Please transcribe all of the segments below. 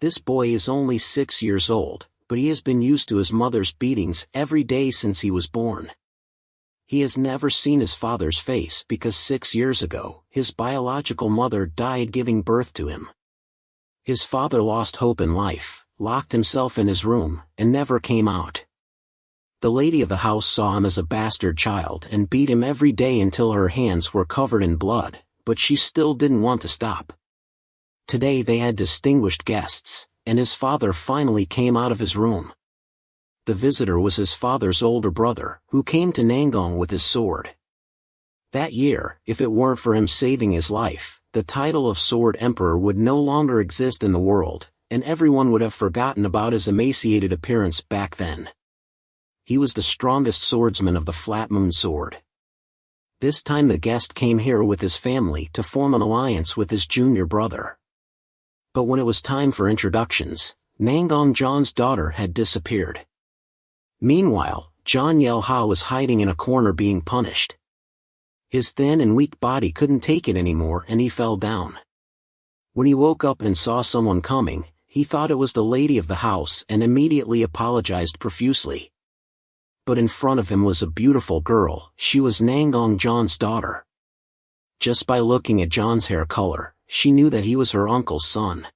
This boy is only 6 years old, but he has been used to his mother's beatings every day since he was born. He has never seen his father's face because 6 years ago, his biological mother died giving birth to him. His father lost hope in life, locked himself in his room, and never came out. The lady of the house saw him as a bastard child and beat him every day until her hands were covered in blood, but she still didn't want to stop. Today they had distinguished guests, and his father finally came out of his room. The visitor was his father's older brother, who came to Nangong with his sword. That year, if it weren't for him saving his life, the title of Sword Emperor would no longer exist in the world, and everyone would have forgotten about his emaciated appearance back then. He was the strongest swordsman of the Flat Moon Sword. This time the guest came here with his family to form an alliance with his junior brother. But when it was time for introductions, Nangong John's daughter had disappeared. Meanwhile, John Yelha was hiding in a corner being punished. His thin and weak body couldn't take it anymore and he fell down. When he woke up and saw someone coming, he thought it was the lady of the house and immediately apologized profusely. But in front of him was a beautiful girl. She was Nangong John's daughter. Just by looking at John's hair color, she knew that he was her uncle's son.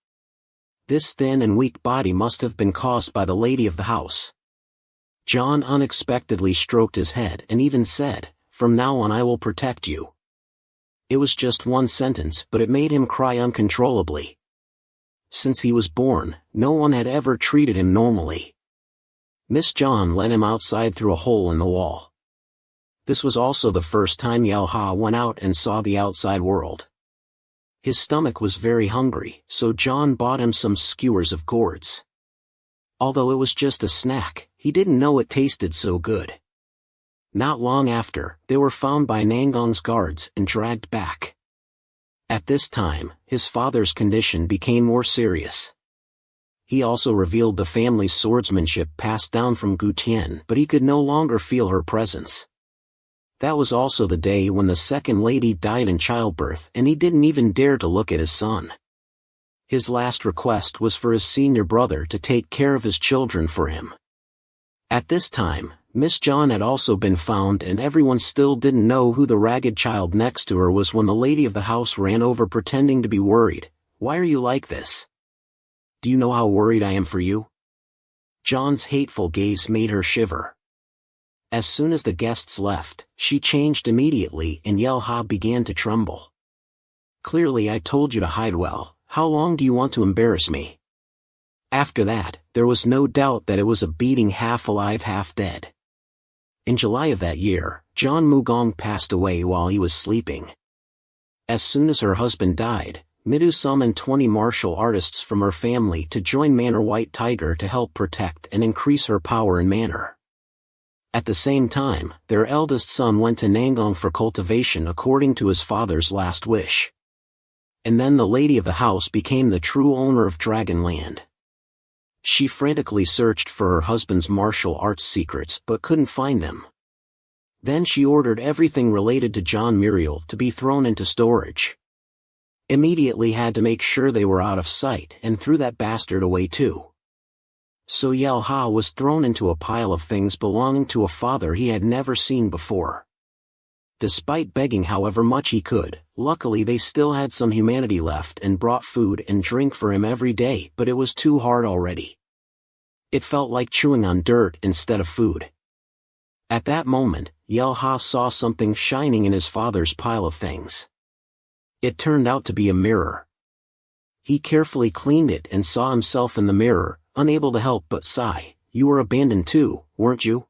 This thin and weak body must have been caused by the lady of the house. John unexpectedly stroked his head and even said, "From now on I will protect you." It was just one sentence, but it made him cry uncontrollably. Since he was born, no one had ever treated him normally. Miss John led him outside through a hole in the wall. This was also the first time Yelha went out and saw the outside world. His stomach was very hungry, so John bought him some skewers of gourds. Although it was just a snack, he didn't know it tasted so good. Not long after, they were found by Nangong's guards and dragged back. At this time, his father's condition became more serious. He also revealed the family's swordsmanship passed down from Gu Tian, but he could no longer feel her presence. That was also the day when the second lady died in childbirth and he didn't even dare to look at his son. His last request was for his senior brother to take care of his children for him. At this time, Miss John had also been found and everyone still didn't know who the ragged child next to her was when the lady of the house ran over pretending to be worried. "Why are you like this? Do you know how worried I am for you?" John's hateful gaze made her shiver. As soon as the guests left, she changed immediately and Yelha began to tremble. "Clearly I told you to hide well. How long do you want to embarrass me?" After that, there was no doubt that it was a beating half alive half dead. In July of that year, John Mugong passed away while he was sleeping. As soon as her husband died, Midu summoned 20 martial artists from her family to join Manor White Tiger to help protect and increase her power in Manor. At the same time, their eldest son went to Nangong for cultivation according to his father's last wish. And then the lady of the house became the true owner of Dragonland. She frantically searched for her husband's martial arts secrets but couldn't find them. Then she ordered everything related to John Muriel to be thrown into storage. Immediately had to make sure they were out of sight and threw that bastard away too. So Yelha was thrown into a pile of things belonging to a father he had never seen before. Despite begging however much he could, luckily they still had some humanity left and brought food and drink for him every day, but it was too hard already. It felt like chewing on dirt instead of food. At that moment, Yelha saw something shining in his father's pile of things. It turned out to be a mirror. He carefully cleaned it and saw himself in the mirror, unable to help but sigh. "You were abandoned too, weren't you?"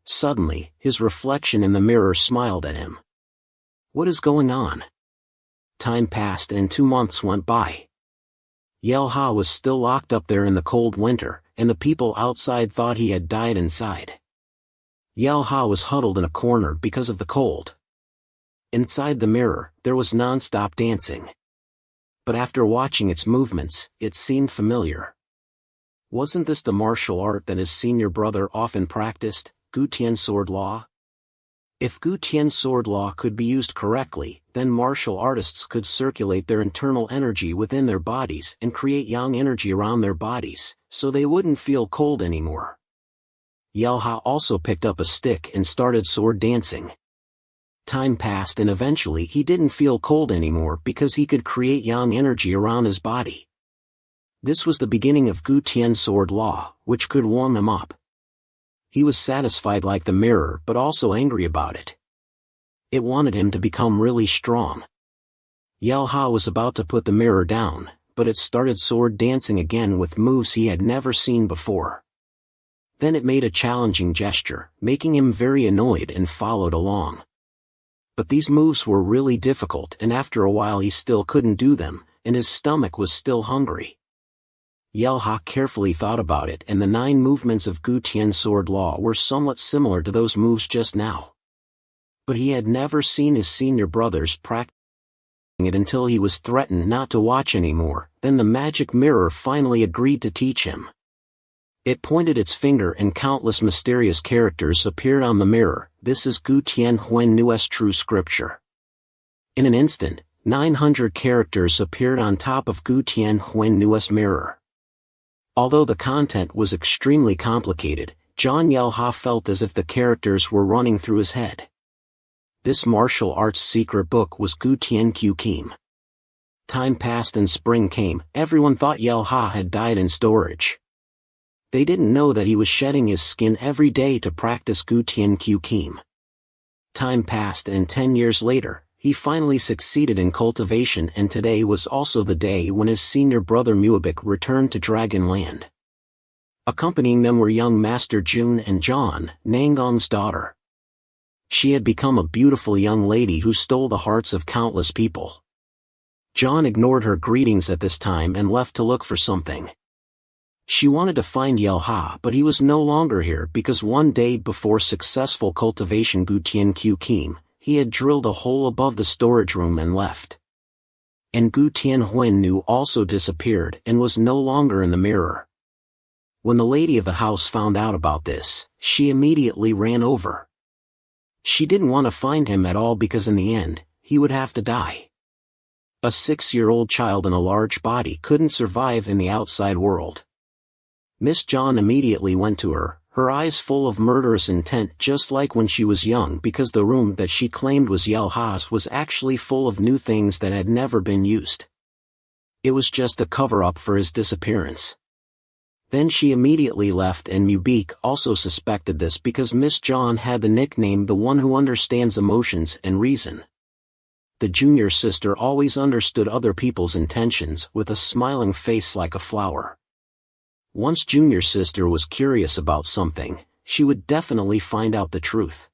Suddenly, his reflection in the mirror smiled at him. "What is going on?" Time passed and 2 months went by. Yelha was still locked up there in the cold winter, and the people outside thought he had died inside. Yelha was huddled in a corner because of the cold. Inside the mirror, there was non-stop dancing. But after watching its movements, it seemed familiar. Wasn't this the martial art that his senior brother often practiced, Gu Tian sword law? If Gu Tian sword law could be used correctly, then then martial artists could circulate their internal energy within their bodies and create yang energy around their bodies, so they wouldn't feel cold anymore. Yelha also picked up a stick and started sword dancing. Time passed and eventually he didn't feel cold anymore because he could create yang energy around his body. This was the beginning of Gu Tian's sword law, which could warm him up. He was satisfied like the mirror but also angry about it. It wanted him to become really strong. Yelha was about to put the mirror down, but it started sword dancing again with moves he had never seen before. Then it made a challenging gesture, making him very annoyed and followed along. But these moves were really difficult and after a while he still couldn't do them, and his stomach was still hungry. Yelha carefully thought about it and the 9 movements of Gu Tian's sword law were somewhat similar to those moves just now. But he had never seen his senior brothers practicing it until he was threatened not to watch anymore. Then the magic mirror finally agreed to teach him. It pointed its finger and countless mysterious characters appeared on the mirror. This is Gu Tian Huan Nu's true scripture. In an instant, 900 characters appeared on top of Gu Tian Huan Nu's mirror. Although the content was extremely complicated, John Yelha felt as if the characters were running through his head. This martial arts secret book was Gu Tian Q Kim. Time passed and spring came. Everyone thought Yelha had died in storage. They didn't know that he was shedding his skin every day to practice Gu Tian Q Kim. Time passed and 10 years later, he finally succeeded in cultivation and today was also the day when his senior brother Muabik returned to Dragonland. Accompanying them were young Master Jun and John, Nangong's daughter. She had become a beautiful young lady who stole the hearts of countless people. John ignored her greetings at this time and left to look for something. She wanted to find Yelha but he was no longer here because one day before successful cultivation Gu Tian Q Kim, he had drilled a hole above the storage room and left. And Gu Tian Huan Nu also disappeared and was no longer in the mirror. When the lady of the house found out about this, she immediately ran over. She didn't want to find him at all because in the end, he would have to die. A 6-year-old child in a large body couldn't survive in the outside world. Miss John immediately went to her, her eyes full of murderous intent just like when she was young because the room that she claimed was Yelha's was actually full of new things that had never been used. It was just a cover-up for his disappearance. Then she immediately left and Mubik also suspected this because Miss John had the nickname the one who understands emotions and reason. The junior sister always understood other people's intentions with a smiling face like a flower. Once junior sister was curious about something, she would definitely find out the truth.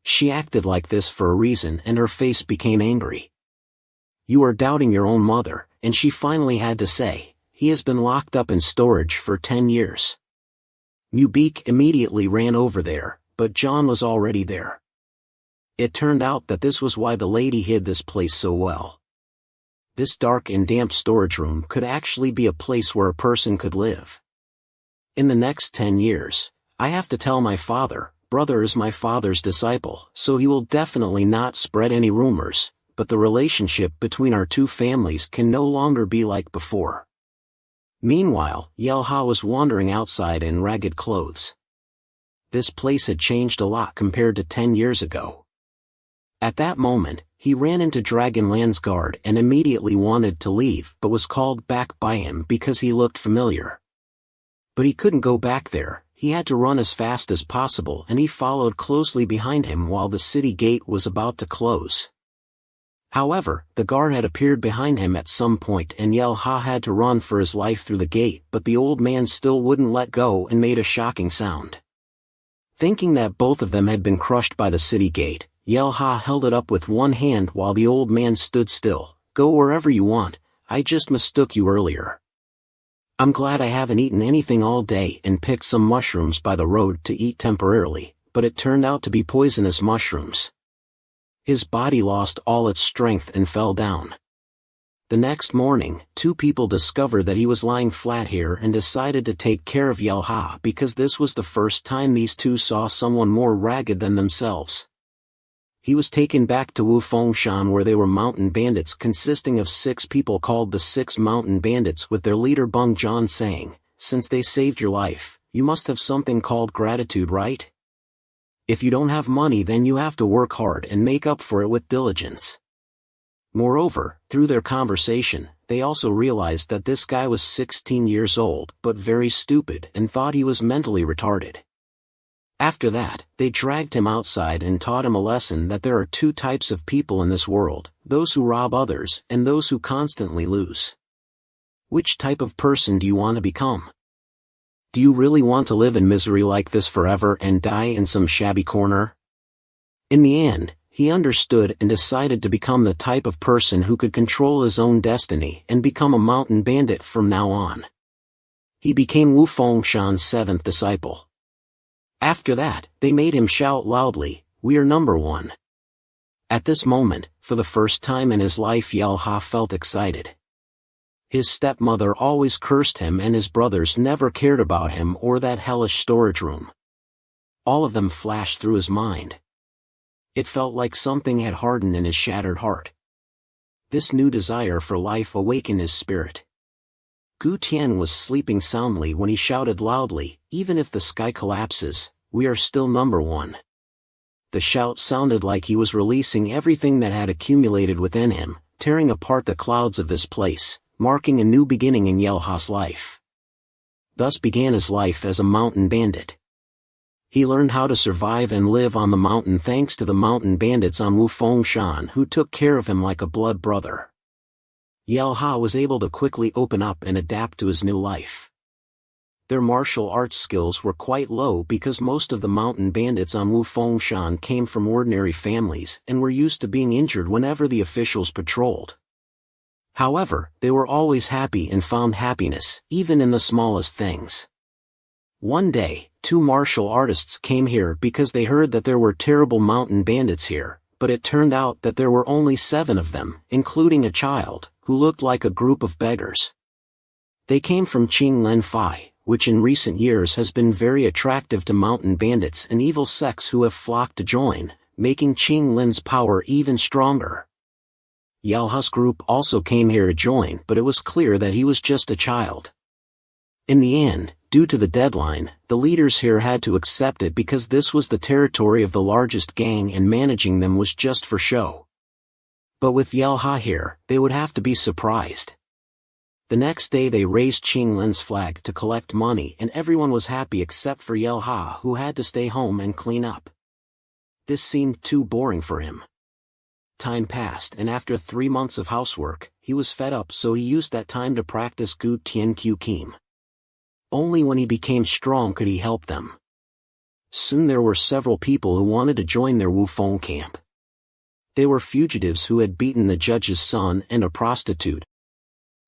She acted like this for a reason and her face became angry. You are doubting your own mother, and she finally had to say, he has been locked up in storage for 10 years. Mubik immediately ran over there, but John was already there. It turned out that this was why the lady hid this place so well. This dark and damp storage room could actually be a place where a person could live. In the next 10 years, I have to tell my father, brother is my father's disciple, so he will definitely not spread any rumors, but the relationship between our two families can no longer be like before. Meanwhile, Yelha was wandering outside in ragged clothes. This place had changed a lot compared to 10 years ago. At that moment, he ran into Dragonland's guard and immediately wanted to leave but was called back by him because he looked familiar. But he couldn't go back there, he had to run as fast as possible and he followed closely behind him while the city gate was about to close. However, the guard had appeared behind him at some point and Yelha had to run for his life through the gate but the old man still wouldn't let go and made a shocking sound. Thinking that both of them had been crushed by the city gate, Yelha held it up with one hand while the old man stood still. Go wherever you want, I just mistook you earlier. I'm glad I haven't eaten anything all day and picked some mushrooms by the road to eat temporarily, but it turned out to be poisonous mushrooms. His body lost all its strength and fell down. The next morning, 2 people discovered that he was lying flat here and decided to take care of Yelha because this was the first time these 2 saw someone more ragged than themselves. he was taken back to Wufongshan where they were mountain bandits consisting of 6 people called the 6 Mountain Bandits with their leader Bung John saying, "Since they saved your life, you must have something called gratitude, right? If you don't have money then you have to work hard and make up for it with diligence." Moreover, through their conversation, they also realized that this guy was 16 years old but very stupid and thought he was mentally retarded. After that, they dragged him outside and taught him a lesson that there are 2 types of people in this world, those who rob others and those who constantly lose. Which type of person do you want to become? Do you really want to live in misery like this forever and die in some shabby corner? In the end, he understood and decided to become the type of person who could control his own destiny and become a mountain bandit from now on. He became Wufongshan's 7th disciple. After that, they made him shout loudly, "We are number 1." At this moment, for the first time in his life Yelha felt excited. His stepmother always cursed him and his brothers never cared about him or that hellish storage room. All of them flashed through his mind. It felt like something had hardened in his shattered heart. This new desire for life awakened his spirit. Gu Tian was sleeping soundly when he shouted loudly, "Even if the sky collapses, we are still number 1." The shout sounded like he was releasing everything that had accumulated within him, tearing apart the clouds of this place, marking a new beginning in Yelha's life. Thus began his life as a mountain bandit. He learned how to survive and live on the mountain thanks to the mountain bandits on Wufongshan who took care of him like a blood brother. Yelha was able to quickly open up and adapt to his new life. Their martial arts skills were quite low because most of the mountain bandits on Wufongshan came from ordinary families and were used to being injured whenever the officials patrolled. However, they were always happy and found happiness, even in the smallest things. One day, 2 martial artists came here because they heard that there were terrible mountain bandits here, but it turned out that there were only 7 of them, including a child, who looked like a group of beggars. They came from Qinglen Fai, which in recent years has been very attractive to mountain bandits and evil sects who have flocked to join, making Qinglen's power even stronger. Yelha's group also came here to join, but it was clear that he was just a child. In the end, due to the deadline, the leaders here had to accept it because this was the territory of the largest gang and managing them was just for show. But with Yelha here, they would have to be surprised. The next day they raised Qinglen's flag to collect money and everyone was happy except for Yelha who had to stay home and clean up. This seemed too boring for him. Time passed and after 3 months of housework, he was fed up so he used that time to practice Gu Tian Q Kim. Only when he became strong could he help them. Soon there were several people who wanted to join their Wufeng camp. They were fugitives who had beaten the judge's son and a prostitute,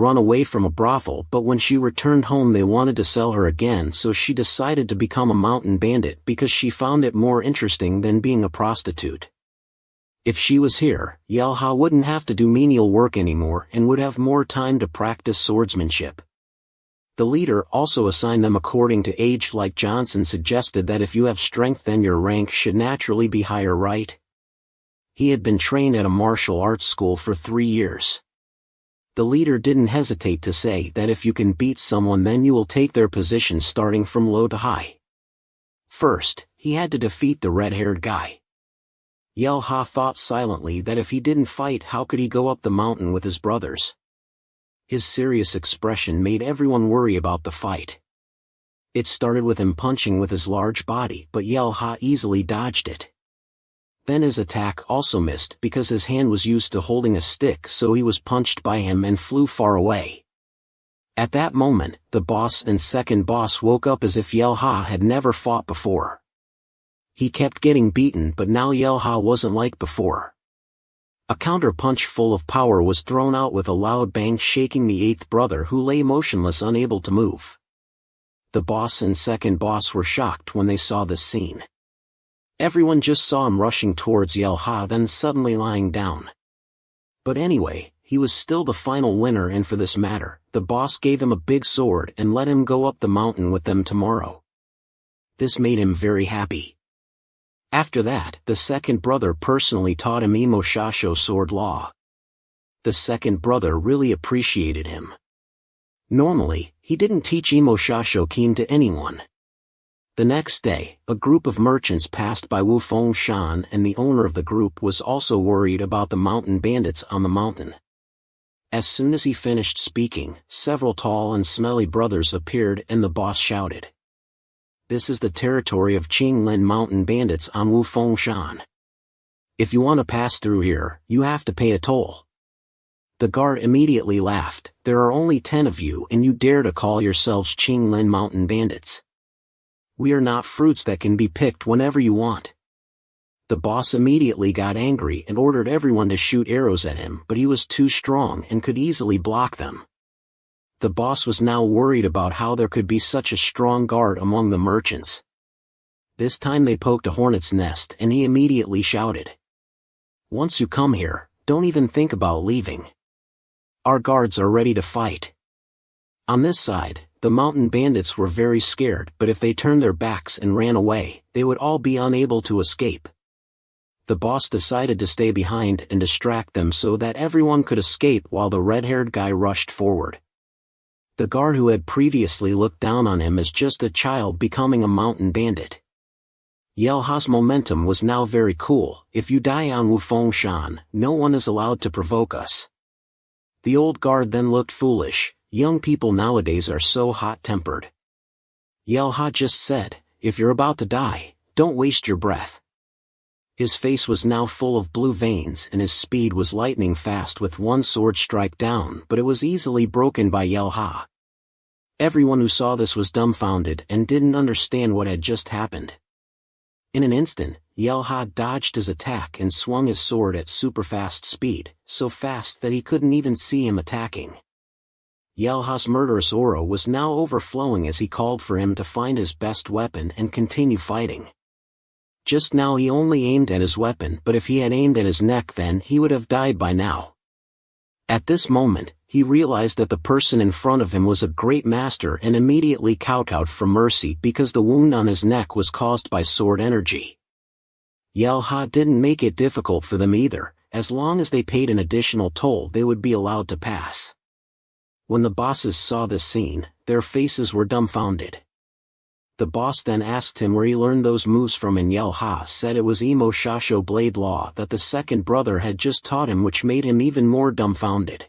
run away from a brothel, but when she returned home they wanted to sell her again, so she decided to become a mountain bandit because she found it more interesting than being a prostitute. If she was here, Yelha wouldn't have to do menial work anymore and would have more time to practice swordsmanship. The leader also assigned them according to age, like Johnson suggested that if you have strength then your rank should naturally be higher, right? He had been trained at a martial arts school for 3 years. The leader didn't hesitate to say that if you can beat someone then you will take their position starting from low to high. First, he had to defeat the red-haired guy. Yelha thought silently that if he didn't fight how could he go up the mountain with his brothers? His serious expression made everyone worry about the fight. It started with him punching with his large body, but Yelha easily dodged it. Then his attack also missed because his hand was used to holding a stick, so he was punched by him and flew far away. At that moment, the boss and second boss woke up as if Yelha had never fought before. He kept getting beaten, but now Yelha wasn't like before. A counter-punch full of power was thrown out with a loud bang, shaking the 8th brother who lay motionless, unable to move. The boss and second boss were shocked when they saw this scene. Everyone just saw him rushing towards Yelha, then suddenly lying down. But anyway, he was still the final winner, and for this matter, the boss gave him a big sword and let him go up the mountain with them tomorrow. This made him very happy. After that, the second brother personally taught him Imo-shasho sword law. The second brother really appreciated him. Normally, he didn't teach Imo-shasho kin to anyone. The next day, a group of merchants passed by Wudong Shan, and the owner of the group was also worried about the mountain bandits on the mountain. As soon as he finished speaking, several tall and smelly brothers appeared and the boss shouted, "This is the territory of Qinglin mountain bandits on Wudong Shan. If you want to pass through here, you have to pay a toll." The guard immediately laughed, "There are only 10 of you and you dare to call yourselves Qinglin mountain bandits. We are not fruits that can be picked whenever you want." The boss immediately got angry and ordered everyone to shoot arrows at him, but he was too strong and could easily block them. The boss was now worried about how there could be such a strong guard among the merchants. This time they poked a hornet's nest and he immediately shouted, "Once you come here, don't even think about leaving. Our guards are ready to fight." On this side, the mountain bandits were very scared, but if they turned their backs and ran away, they would all be unable to escape. The boss decided to stay behind and distract them so that everyone could escape while the red-haired guy rushed forward. The guard who had previously looked down on him as just a child becoming a mountain bandit. Yelha's momentum was now very cool. "If you die on Wudong Shan, no one is allowed to provoke us." The old guard then looked foolish. Young people nowadays are so hot-tempered. Yelha just said, "If you're about to die, don't waste your breath." His face was now full of blue veins and his speed was lightning fast with one sword strike down, but it was easily broken by Yelha. Everyone who saw this was dumbfounded and didn't understand what had just happened. In an instant, Yelha dodged his attack and swung his sword at super-fast speed, so fast that he couldn't even see him attacking. Yelha's murderous aura was now overflowing as he called for him to find his best weapon and continue fighting. Just now he only aimed at his weapon, but if he had aimed at his neck then he would have died by now. At this moment, he realized that the person in front of him was a great master and immediately kowtowed for mercy because the wound on his neck was caused by sword energy. Yelha didn't make it difficult for them either. As long as they paid an additional toll they would be allowed to pass. When the bosses saw this scene, their faces were dumbfounded. The boss then asked him where he learned those moves from, and Yelha said it was Imo-shasho blade law that the second brother had just taught him, which made him even more dumbfounded.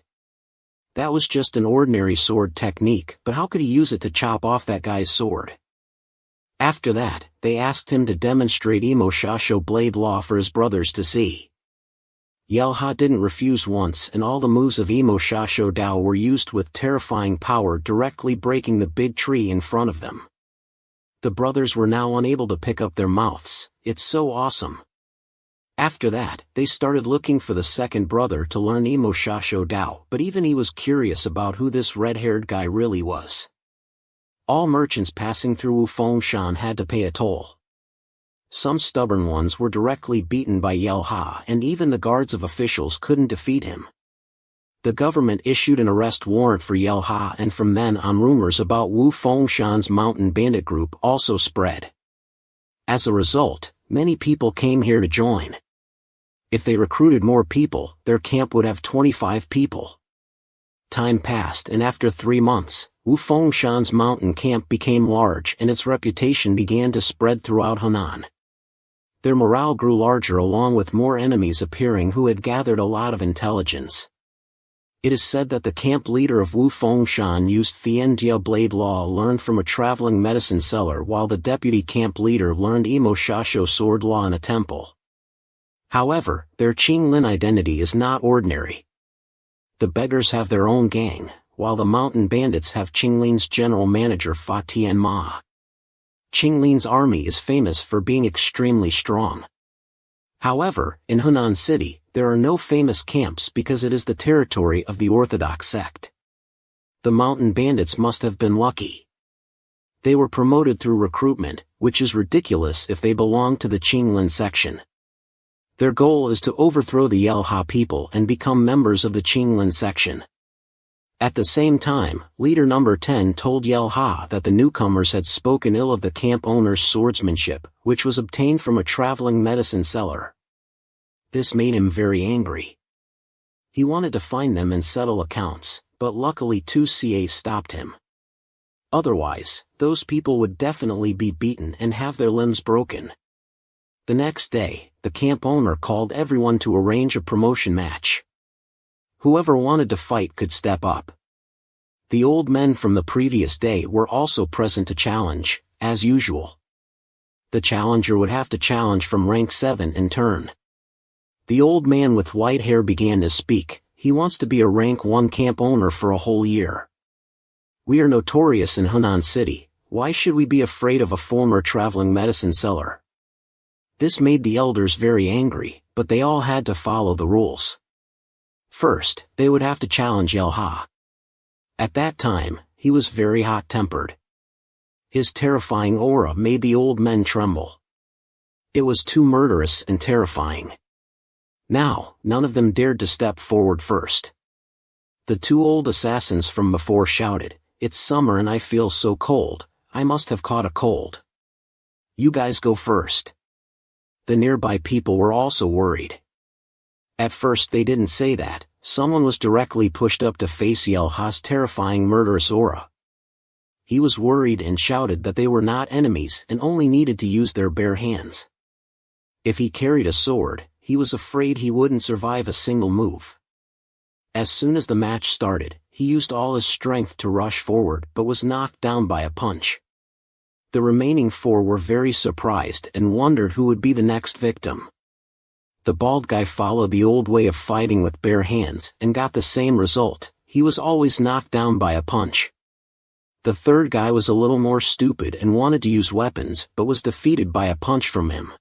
That was just an ordinary sword technique, but how could he use it to chop off that guy's sword? After that, they asked him to demonstrate Imo-shasho blade law for his brothers to see. Yelha didn't refuse once, and all the moves of Imo-shasho Dao were used with terrifying power, directly breaking the big tree in front of them. The brothers were now unable to pick up their mouths. "It's so awesome." After that, they started looking for the second brother to learn Imo-shasho Dao, but even he was curious about who this red-haired guy really was. All merchants passing through Wudong Shan had to pay a toll. Some stubborn ones were directly beaten by Yelha, and even the guards of officials couldn't defeat him. The government issued an arrest warrant for Yelha, and from then on rumors about Wudong Shan's mountain bandit group also spread. As a result, many people came here to join. If they recruited more people, their camp would have 25 people. Time passed, and after 3 months, Wudong Shan's mountain camp became large and its reputation began to spread throughout Hunan. Their morale grew larger along with more enemies appearing who had gathered a lot of intelligence. It is said that the camp leader of Wudong Shan used Thiendia blade law learned from a traveling medicine seller, while the deputy camp leader learned Imo-shasho sword law in a temple. However, their Qinglin identity is not ordinary. The beggars have their own gang, while the mountain bandits have Qinglin's general manager Fa Tianma. Qinglin's army is famous for being extremely strong. However, in Hunan City, there are no famous camps because it is the territory of the Orthodox sect. The mountain bandits must have been lucky. They were promoted through recruitment, which is ridiculous if they belong to the Qinglin section. Their goal is to overthrow the Yelha people and become members of the Qinglin section. At the same time, leader number 10 told Yelha that the newcomers had spoken ill of the camp owner's swordsmanship, which was obtained from a traveling medicine seller. This made him very angry. He wanted to find them and settle accounts, but luckily 2CA stopped him. Otherwise, those people would definitely be beaten and have their limbs broken. The next day, the camp owner called everyone to arrange a promotion match. Whoever wanted to fight could step up. The old men from the previous day were also present to challenge, as usual. The challenger would have to challenge from rank 7 in turn. The old man with white hair began to speak. He wants to be a rank 1 camp owner for a whole year. We are notorious in Hunan City. Why should we be afraid of a former traveling medicine seller? This made the elders very angry, but they all had to follow the rules. First, they would have to challenge Yelha. At that time, he was very hot-tempered. His terrifying aura made the old men tremble. It was too murderous and terrifying. Now, none of them dared to step forward first. The 2 old assassins from before shouted, "It's summer and I feel so cold, I must have caught a cold. You guys go first." The nearby people were also worried. At first they didn't say that. Someone was directly pushed up to face Yelha's terrifying murderous aura. He was worried and shouted that they were not enemies and only needed to use their bare hands. If he carried a sword, he was afraid he wouldn't survive a single move. As soon as the match started, he used all his strength to rush forward but was knocked down by a punch. The remaining 4 were very surprised and wondered who would be the next victim. The bald guy followed the old way of fighting with bare hands and got the same result. He was always knocked down by a punch. The third guy was a little more stupid and wanted to use weapons but was defeated by a punch from him.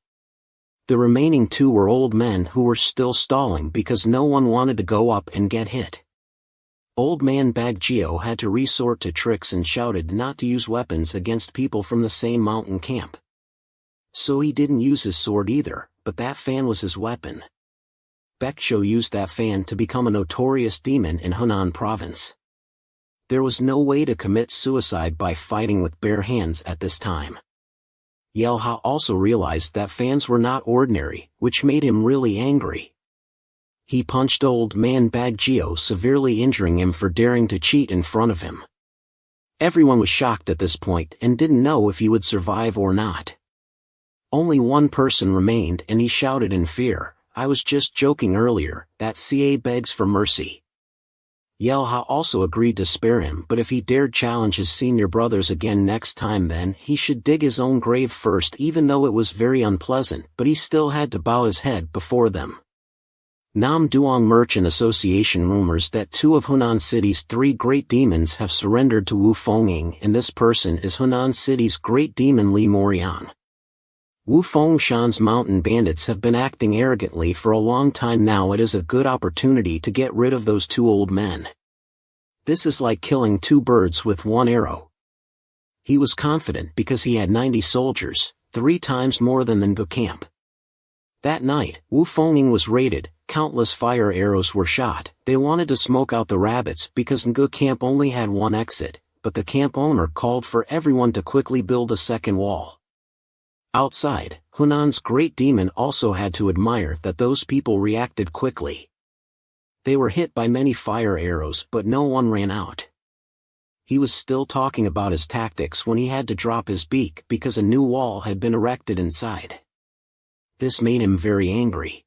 The remaining 2 were old men who were still stalling because no one wanted to go up and get hit. Old man Baggio had to resort to tricks and shouted not to use weapons against people from the same mountain camp. So he didn't use his sword either, but that fan was his weapon. Baggio used that fan to become a notorious demon in Hunan province. There was no way to commit suicide by fighting with bare hands at this time. Yelha also realized that fans were not ordinary, which made him really angry. He punched old man Baggio, severely injuring him for daring to cheat in front of him. Everyone was shocked at this point and didn't know if he would survive or not. Only one person remained and he shouted in fear, "I was just joking earlier, that CA begs for mercy." Yelha also agreed to spare him, but if he dared challenge his senior brothers again next time, then he should dig his own grave first, even though it was very unpleasant, but he still had to bow his head before them. Nam Duong Merchant Association rumors that 2 of Hunan City's 3 great demons have surrendered to Wu Fengying, and this person is Hunan City's great demon Li Moriang. Wu Fengshan's mountain bandits have been acting arrogantly for a long time now. It is a good opportunity to get rid of those 2 old men. This is like killing 2 birds with 1 arrow. He was confident because he had 90 soldiers, 3 times more than the Ngu camp. That night, Wu Fengying was raided, countless fire arrows were shot. They wanted to smoke out the rabbits because Ngu camp only had 1 exit, but the camp owner called for everyone to quickly build a second wall. Outside, Hunan's great demon also had to admire that those people reacted quickly. They were hit by many fire arrows but no one ran out. He was still talking about his tactics when he had to drop his beak because a new wall had been erected inside. This made him very angry.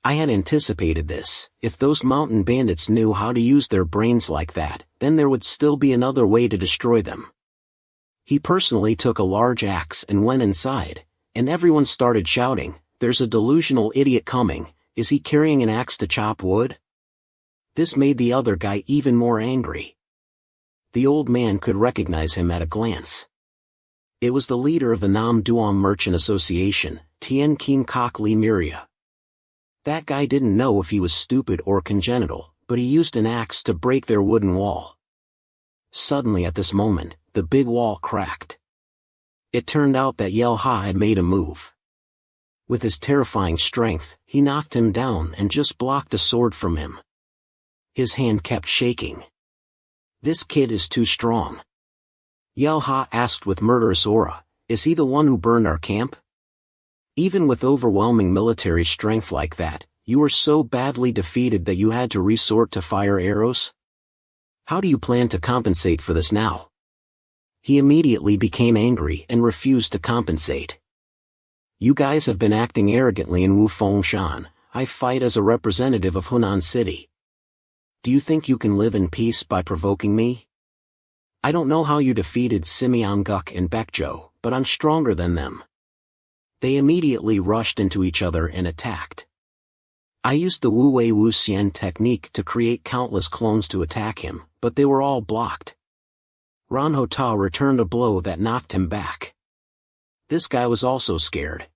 I had anticipated this. If those mountain bandits knew how to use their brains like that, then there would still be another way to destroy them. He personally took a large axe and went inside, and everyone started shouting, "There's a delusional idiot coming, is he carrying an axe to chop wood?" This made the other guy even more angry. The old man could recognize him at a glance. It was the leader of the Nam Duong Merchant Association, Tien Keen Kok Lee Miria. That guy didn't know if he was stupid or congenital, but he used an axe to break their wooden wall. Suddenly at this moment, the big wall cracked. It turned out that Yelha had made a move. With his terrifying strength, he knocked him down and just blocked a sword from him. His hand kept shaking. This kid is too strong. Yell Ha asked with murderous aura, is he the one who burned our camp? Even with overwhelming military strength like that, you were so badly defeated that you had to resort to fire arrows? How do you plan to compensate for this now? He immediately became angry and refused to compensate. You guys have been acting arrogantly in Wufongshan. I fight as a representative of Hunan City. Do you think you can live in peace by provoking me? I don't know how you defeated Simyeongguk and Baekjo, but I'm stronger than them. They immediately rushed into each other and attacked. I used the Wu Wei Wu Xian technique to create countless clones to attack him, but they were all blocked. Ranho Ta returned a blow that knocked him back. This guy was also scared.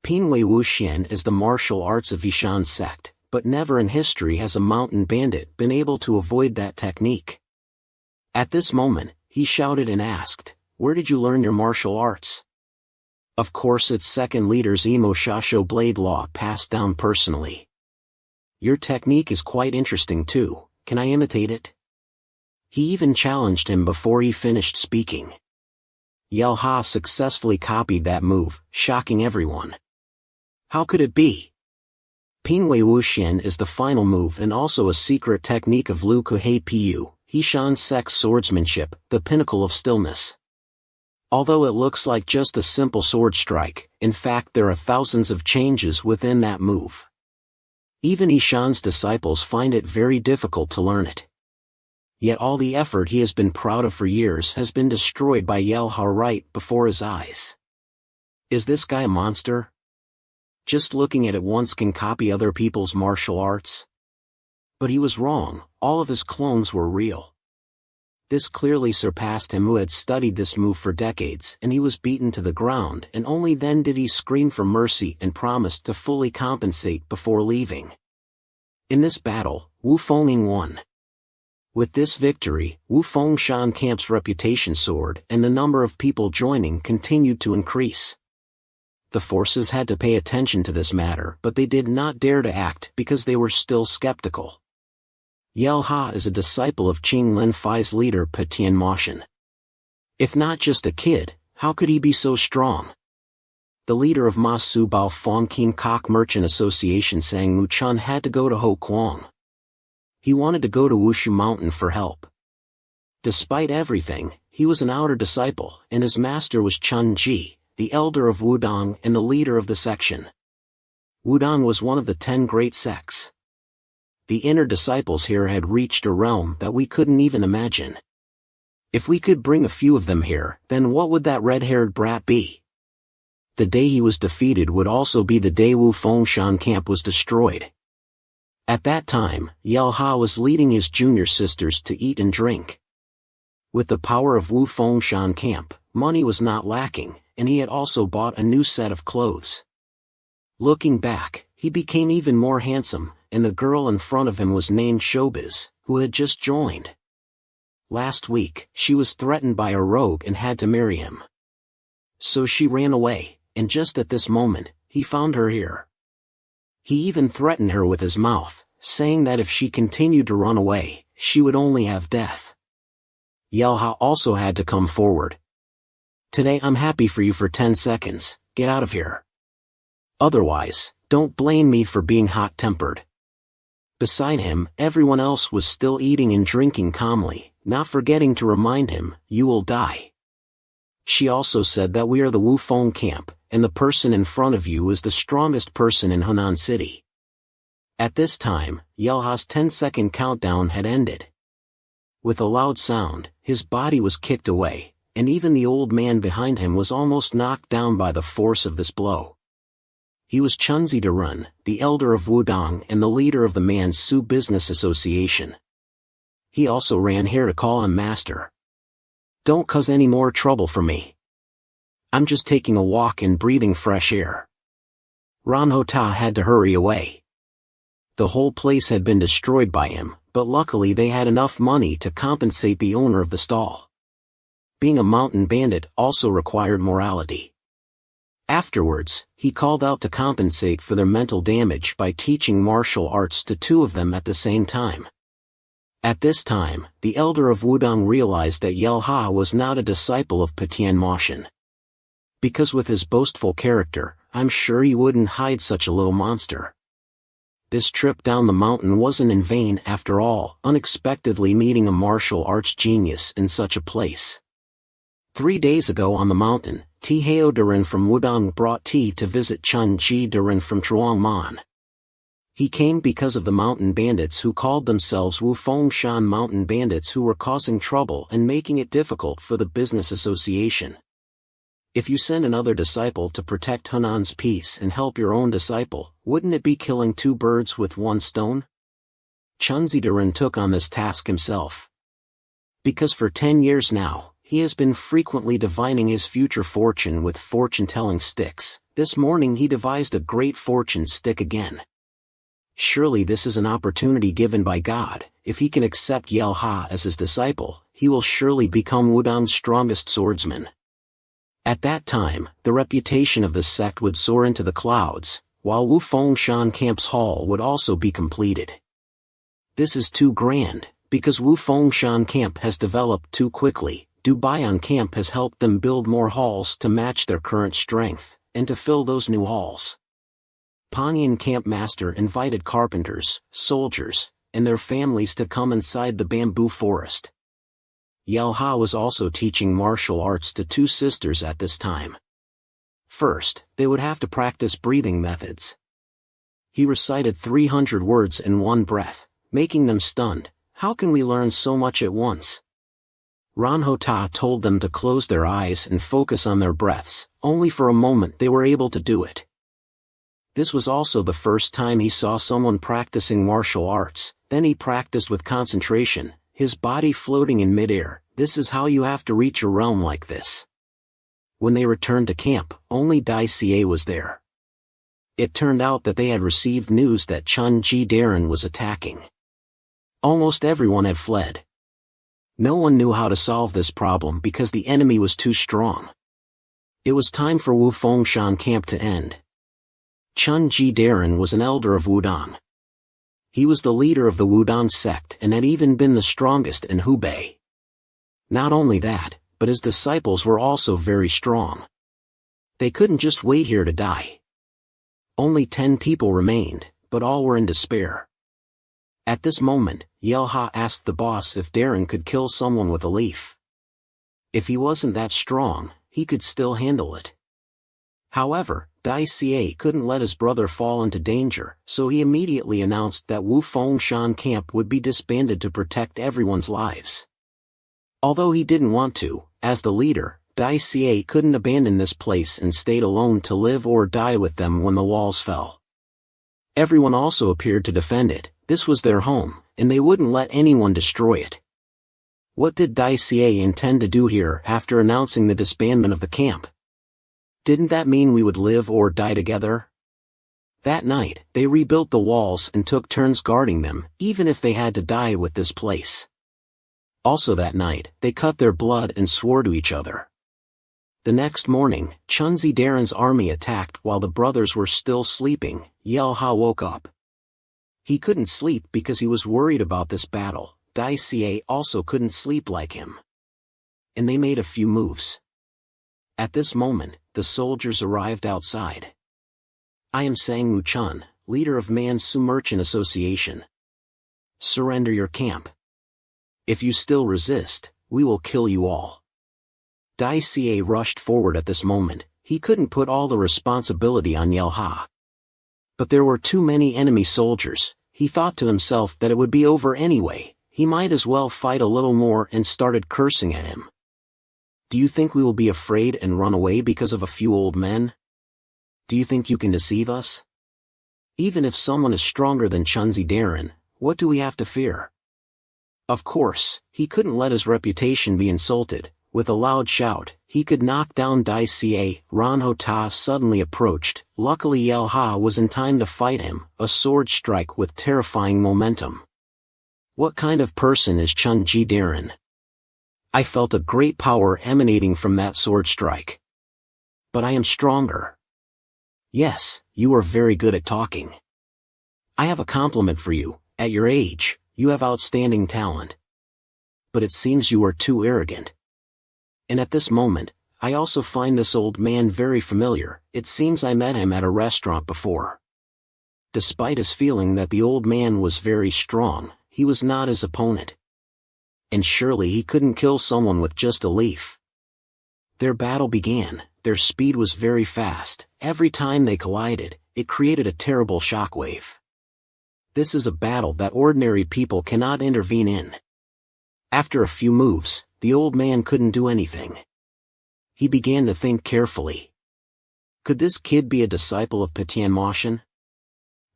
Pinwei Wu Xian is the martial arts of Yishan sect, but never in history has a mountain bandit been able to avoid that technique. At this moment, he shouted and asked, where did you learn your martial arts? Of course its second leader's Emo Shasho blade law passed down personally. Your technique is quite interesting too, can I imitate it? He even challenged him before he finished speaking. Yell Ha successfully copied that move, shocking everyone. How could it be? Pinwei Wuxian is the final move and also a secret technique of Lu Kuhei Pu, Hishan Sect's swordsmanship, the pinnacle of stillness. Although it looks like just a simple sword strike, in fact there are thousands of changes within that move. Even Ishan's disciples find it very difficult to learn it. Yet all the effort he has been proud of for years has been destroyed by Yell Ha right before his eyes. Is this guy a monster? Just looking at it once can copy other people's martial arts? But he was wrong, all of his clones were real. This clearly surpassed him who had studied this move for decades, and he was beaten to the ground, and only then did he scream for mercy and promised to fully compensate before leaving. In this battle, Wu Fengling won. With this victory, Wufongshan Camp's reputation soared and the number of people joining continued to increase. The forces had to pay attention to this matter, but they did not dare to act because they were still skeptical. Yell Ha is a disciple of Qing Lin Fai's leader Petian Moshan. If not just a kid, how could he be so strong? The leader of Ma Su Bao Fong Kim Kok Merchant Association Sang Mu Chun had to go to Ho Kwang. He wanted to go to Wushu Mountain for help. Despite everything, he was an outer disciple, and his master was Chun Ji, the elder of Wudong and the leader of the section. Wudong was one of the 10 great sects. The inner disciples here had reached a realm that we couldn't even imagine. If we could bring a few of them here, then what would that red-haired brat be? The day he was defeated would also be the day Wufongshan Camp was destroyed. At that time, Yell Ha was leading his junior sisters to eat and drink. With the power of Wufongshan Camp, money was not lacking, and he had also bought a new set of clothes. Looking back, he became even more handsome, and the girl in front of him was named Showbiz, who had just joined. Last week, she was threatened by a rogue and had to marry him. So she ran away, and just at this moment, he found her here. He even threatened her with his mouth, saying that if she continued to run away, she would only have death. Yell Ha also had to come forward. Today I'm happy for you for 10 seconds, get out of here. Otherwise, don't blame me for being hot-tempered. Beside him, everyone else was still eating and drinking calmly, not forgetting to remind him, you will die. She also said that we are the Wufeng camp, and the person in front of you is the strongest person in Hunan City. At this time, Yell Ha's 10-second countdown had ended. With a loud sound, his body was kicked away, and even the old man behind him was almost knocked down by the force of this blow. He was Chunzi Darun, the elder of Wudong and the leader of the Mansu Business Association. He also ran here to call him master. Don't cause any more trouble for me. I'm just taking a walk and breathing fresh air. Ranho Ta had to hurry away. The whole place had been destroyed by him, but luckily they had enough money to compensate the owner of the stall. Being a mountain bandit also required morality. Afterwards, he called out to compensate for their mental damage by teaching martial arts to 2 of them at the same time. At this time, the elder of Wudong realized that Yelha was not a disciple of Patian Moshin. Because with his boastful character, I'm sure he wouldn't hide such a little monster. This trip down the mountain wasn't in vain after all, unexpectedly meeting a martial arts genius in such a place. 3 days ago on the mountain, Tiheo Darin from Wudong brought tea to visit Chun Ji Darin from Truongman. He came because of the mountain bandits who called themselves Wufongshan mountain bandits who were causing trouble and making it difficult for the business association. If you send another disciple to protect Hunan's peace and help your own disciple, wouldn't it be killing 2 birds with 1 stone? Chunzi Darin took on this task himself. Because for 10 years now, he has been frequently divining his future fortune with fortune-telling sticks. This morning he devised a great fortune stick again. Surely this is an opportunity given by God. If he can accept Yelha as his disciple, he will surely become Wudong's strongest swordsman. At that time, the reputation of the sect would soar into the clouds, while Wufongshan Camp's hall would also be completed. This is too grand, because Wufongshan Camp has developed too quickly. Dubayan Camp has helped them build more halls to match their current strength, and to fill those new halls. Panyan Camp Master invited carpenters, soldiers, and their families to come inside the bamboo forest. Yelha was also teaching martial arts to 2 sisters at this time. First, they would have to practice breathing methods. He recited 300 words in one breath, making them stunned. How can we learn so much at once? Ranhota told them to close their eyes and focus on their breaths. Only for a moment they were able to do it. This was also the first time he saw someone practicing martial arts. Then he practiced with concentration, his body floating in midair. This is how you have to reach a realm like this. When they returned to camp, only Dai Xie was there. It turned out that they had received news that Chun Ji Darin was attacking. Almost everyone had fled. No one knew how to solve this problem because the enemy was too strong. It was time for Wufongshan Camp to end. Chun Ji Darin was an elder of Wudong. He was the leader of the Wudong sect and had even been the strongest in Hubei. Not only that, but his disciples were also very strong. They couldn't just wait here to die. Only 10 people remained, but all were in despair. At this moment, Yelha asked the boss if Darin could kill someone with a leaf. If he wasn't that strong, he could still handle it. However, Dai Xie couldn't let his brother fall into danger, so he immediately announced that Wufongshan Camp would be disbanded to protect everyone's lives. Although he didn't want to, as the leader, Dai Xie couldn't abandon this place and stayed alone to live or die with them when the walls fell. Everyone also appeared to defend it. This was their home, and they wouldn't let anyone destroy it. What did Dai Xie intend to do here after announcing the disbandment of the camp? Didn't that mean we would live or die together? That night, they rebuilt the walls and took turns guarding them, even if they had to die with this place. Also that night, they cut their blood and swore to each other. The next morning, Chunzi Darin's army attacked while the brothers were still sleeping. Yelha woke up. He couldn't sleep because he was worried about this battle. Dai Xie also couldn't sleep like him. And they made a few moves. At this moment, the soldiers arrived outside. I am Sang Mu Chun, leader of Mansu Merchant Association. Surrender your camp. If you still resist, we will kill you all. Dai Xie rushed forward at this moment. He couldn't put all the responsibility on Yelha. But there were too many enemy soldiers. He thought to himself that it would be over anyway. He might as well fight a little more and started cursing at him. Do you think we will be afraid and run away because of a few old men? Do you think you can deceive us? Even if someone is stronger than Chunzi Darin, what do we have to fear? Of course, he couldn't let his reputation be insulted. With a loud shout, he could knock down Dai Xie. Ranhota suddenly approached. Luckily Yelha was in time to fight him, a sword strike with terrifying momentum. What kind of person is Chun Ji Darin? I felt a great power emanating from that sword strike. But I am stronger. Yes, you are very good at talking. I have a compliment for you. At your age, You have outstanding talent. But it seems you are too arrogant. And at this moment, I also find this old man very familiar. It seems I met him at a restaurant before. Despite his feeling that the old man was very strong, he was not his opponent. And surely he couldn't kill someone with just a leaf. Their battle began. Their speed was very fast. Every time they collided, it created a terrible shockwave. This is a battle that ordinary people cannot intervene in. After a few moves, the old man couldn't do anything. He began to think carefully. Could this kid be a disciple of Tianmoshan?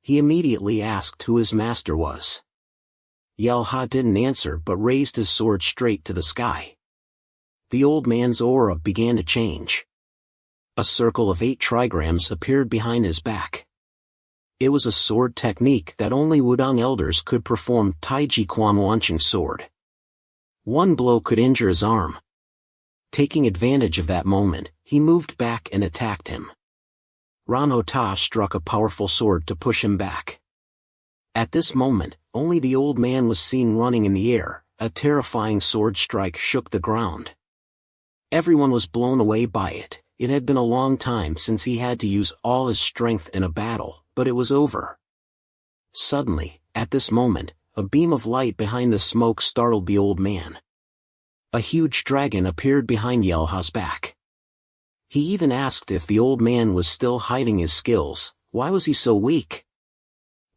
He immediately asked who his master was. Yelha didn't answer but raised his sword straight to the sky. The old man's aura began to change. A circle of 8 trigrams appeared behind his back. It was a sword technique that only Wudong elders could perform. Taiji Quan Wanching sword. One blow could injure his arm. Taking advantage of that moment, he moved back and attacked him. Ranhota struck a powerful sword to push him back. At this moment, only the old man was seen running in the air. A terrifying sword strike shook the ground. Everyone was blown away by it. It had been a long time since he had to use all his strength in a battle, but it was over. Suddenly, at this moment, a beam of light behind the smoke startled the old man. A huge dragon appeared behind Yelha's back. He even asked if the old man was still hiding his skills. Why was he so weak?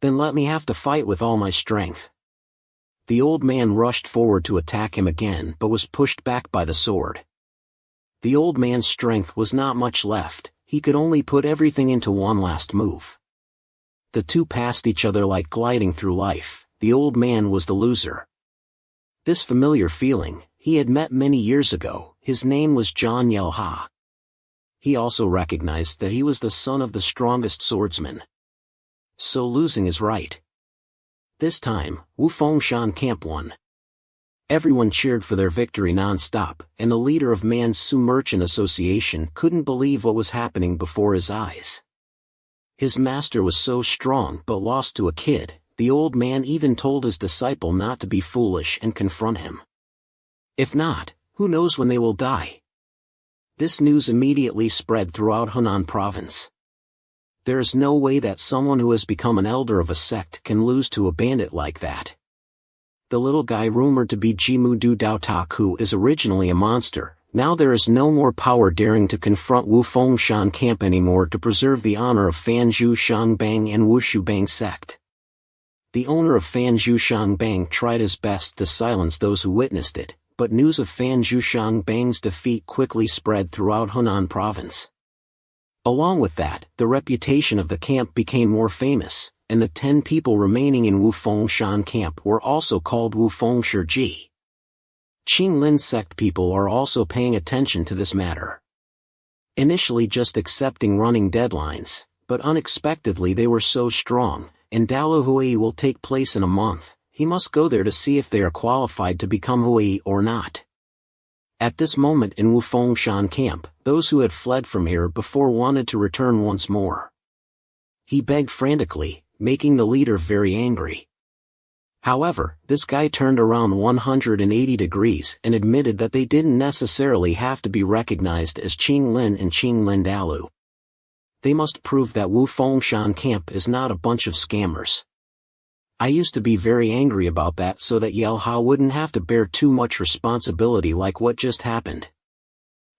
Then let me have to fight with all my strength. The old man rushed forward to attack him again but was pushed back by the sword. The old man's strength was not much left. He could only put everything into one last move. The two passed each other like gliding through life. The old man was the loser. This familiar feeling, he had met many years ago. His name was John Yelha. He also recognized that he was the son of the strongest swordsman. So losing is right. This time, Wufongshan Camp won. Everyone cheered for their victory non-stop, and the leader of Mansu Merchant Association couldn't believe what was happening before his eyes. His master was so strong but lost to a kid. The old man even told his disciple not to be foolish and confront him. If not, who knows when they will die? This news immediately spread throughout Hunan province. There is no way that someone who has become an elder of a sect can lose to a bandit like that. The little guy rumored to be Jimudu Daotaku is originally a monster. Now there is no more power daring to confront Wufongshan Camp anymore to preserve the honor of Fanzhou Shangbang and Wushubang sect. The owner of Fanzhou Shangbang tried his best to silence those who witnessed it, but news of Fanzhou Shangbang's defeat quickly spread throughout Hunan province. Along with that, the reputation of the camp became more famous, and the 10 people remaining in Wufongshan Camp were also called Wufengshiji. Qinglin sect people are also paying attention to this matter. Initially just accepting running deadlines, but unexpectedly they were so strong, and Dalu Hui will take place in a month. He must go there to see if they are qualified to become Hui or not. At this moment in Wufongshan Camp, those who had fled from here before wanted to return once more. He begged frantically, making the leader very angry. However, this guy turned around 180 degrees and admitted that they didn't necessarily have to be recognized as Qinglin and Qinglin Dalu. They must prove that Wufongshan Camp is not a bunch of scammers. I used to be very angry about that so that Yelha wouldn't have to bear too much responsibility like what just happened.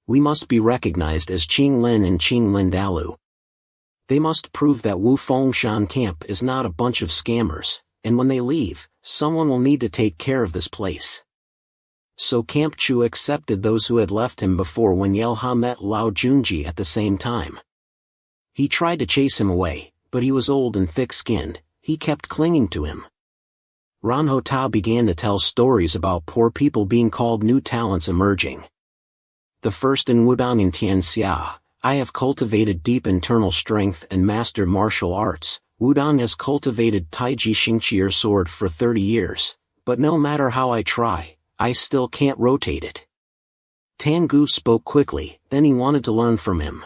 We must be recognized as Qinglin and Qinglin Dalu. They must prove that Wufongshan Camp is not a bunch of scammers, and when they leave, someone will need to take care of this place. So Camp Chu accepted those who had left him before when Yelha met Lao Junji at the same time. He tried to chase him away, but he was old and thick-skinned. He kept clinging to him. Ranhota began to tell stories about poor people being called new talents emerging. The first in Wudong and Tianxia, I have cultivated deep internal strength and mastered martial arts. Wudong has cultivated Taiji Xingqier sword for 30 years, but no matter how I try, I still can't rotate it. Tangu spoke quickly, then he wanted to learn from him.